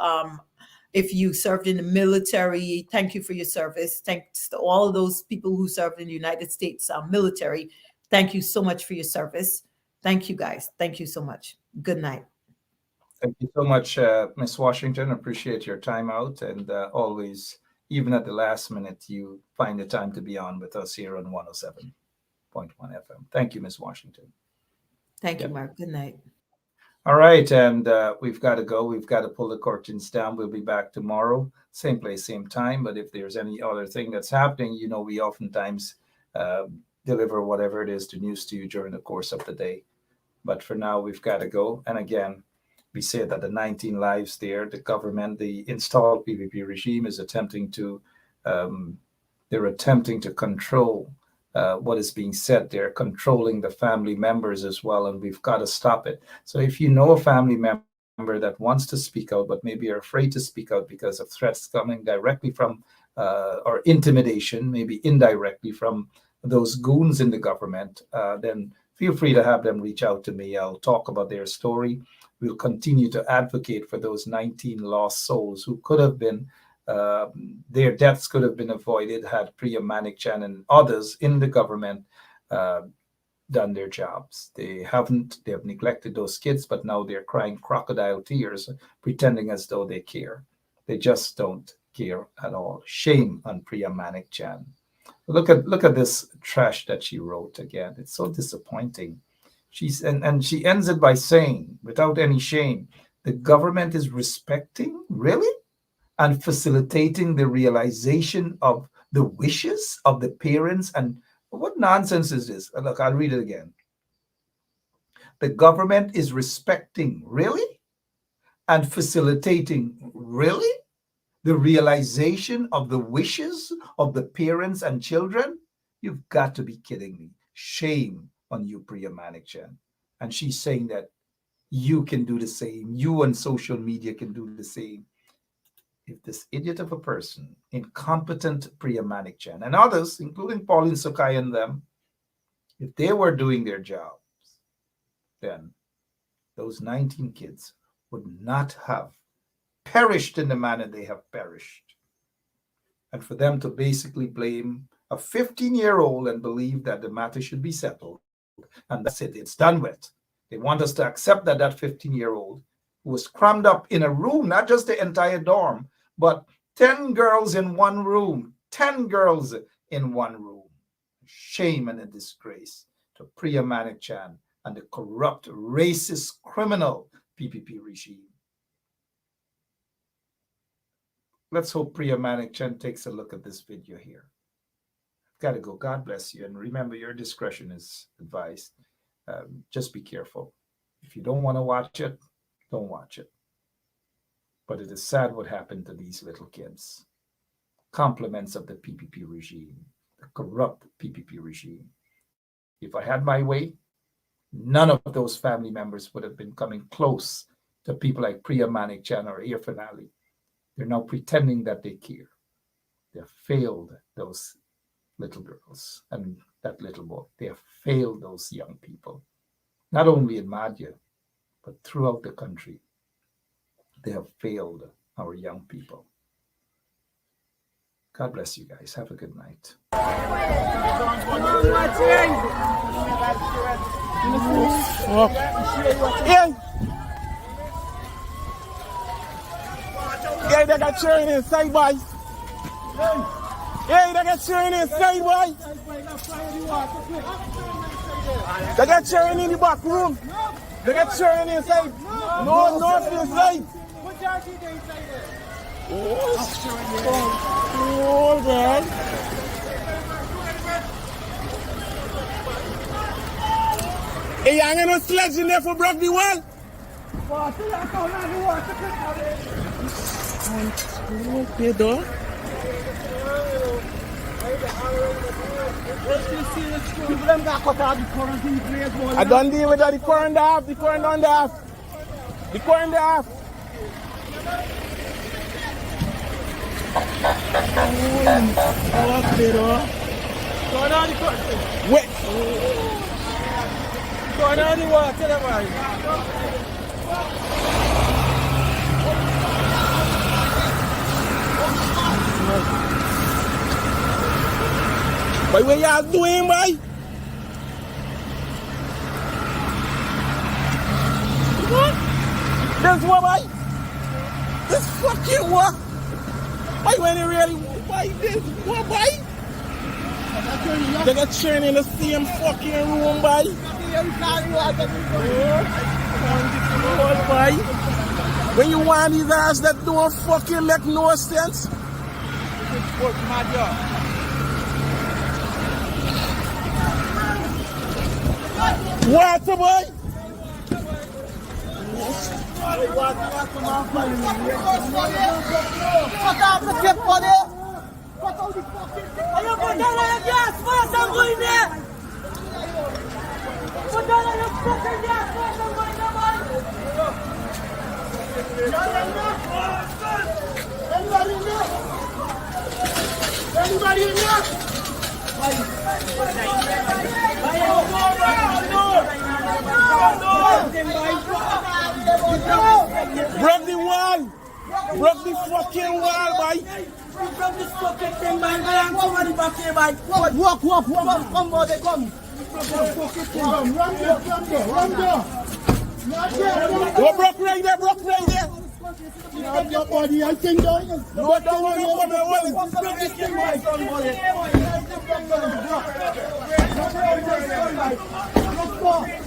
if you served in the military, thank you for your service. Thanks to all those people who served in the United States military. Thank you so much for your service. Thank you, guys. Thank you so much. Good night. Thank you so much, Ms. Washington. Appreciate your time out. And always, even at the last minute, you find the time to be on with us here on 107.1 FM. Thank you, Ms. Washington. Thank you, Mark. Good night. All right, and we've got to go. We've got to pull the curtains down. We'll be back tomorrow, same place, same time. But if there's any other thing that's happening, you know, we oftentimes deliver whatever it is to news to you during the course of the day. But for now, we've got to go. And again, we say that the 19 lives there, the government, the installed PPP regime is attempting to, they're attempting to control what is being said. They're controlling the family members as well, and we've got to stop it. So if you know a family member that wants to speak out, but maybe are afraid to speak out because of threats coming directly from, or intimidation, maybe indirectly from those goons in the government, then feel free to have them reach out to me. I'll talk about their story. We'll continue to advocate for those 19 lost souls who could have been, their deaths could have been avoided had Priya Manikchan and others in the government done their jobs. They have neglected those kids, but now they're crying crocodile tears, pretending as though they care. They just don't care at all. Shame on Priya Manikchan. Look at this trash that she wrote again. It's so disappointing. And she ends it by saying, without any shame, the government is respecting, really? And facilitating the realization of the wishes of the parents. And what nonsense is this? Look, I'll read it again. The government is respecting, really? And facilitating, really? The realization of the wishes of the parents and children? You've got to be kidding me. Shame on you, Priya Manikchan. And she's saying that you can do the same. You on social media can do the same. If this idiot of a person, incompetent Priya Manikchan, and others, including Pauline Sukai and them, if they were doing their jobs, then those 19 kids would not have perished in the manner they have perished. And for them to basically blame a 15-year-old and believe that the matter should be settled, and that's it, it's done with. They want us to accept that that 15-year-old who was crammed up in a room, not just the entire dorm, but 10 girls in one room, 10 girls in one room. Shame and a disgrace to Priya Manikchan and the corrupt, racist, criminal PPP regime. Let's hope Priya Manikchan takes a look at this video here. Got to go. God bless you. And remember, your discretion is advised. Just be careful. If you don't want to watch it, don't watch it. But it is sad what happened to these little kids. Compliments of the PPP regime, the corrupt PPP regime. If I had my way, none of those family members would have been coming close to people like Priya Manikchan or Irfan Ali. They're now pretending that they care. They have failed those little girls and that little boy. They have failed those young people, not only in Madhya, but throughout the country. They have failed our young people. God bless you guys. Have a good night. Yeah, they got cheering inside, boy. Yeah, they got cheering inside, boy. They got cheering in the back room. They got cheering inside. No, nothing inside. Oh, man. Hey, I'm going to sledge in there for break the wall. Okay, dog. I don't deal with the current half, the current on the half. The current half. Okay, dog. Wait. Going on the water, man. Boy, what y'all doing, boy? What? This what, boy? This fucking what? Why when you really, why this what, boy? They got churning in the same fucking room, boy. Boy. When you want these ass that don't fucking make no sense. What, boy? Cut off the tip, buddy. Cut out the fucking tip. Are you put down on the gas first? I'm going there. Put down on the fucking gas first. I'm going there, man. Anybody in there? Anybody in there? Broke the wall! Broke the fucking wall, boy! Broke this fucking thing, man. I am somebody back here, man. Walk. Come, brother, come. Run there. Oh, broke right there. Your body, I think, don't you? No, don't worry. Broke this thing, man. Let's go.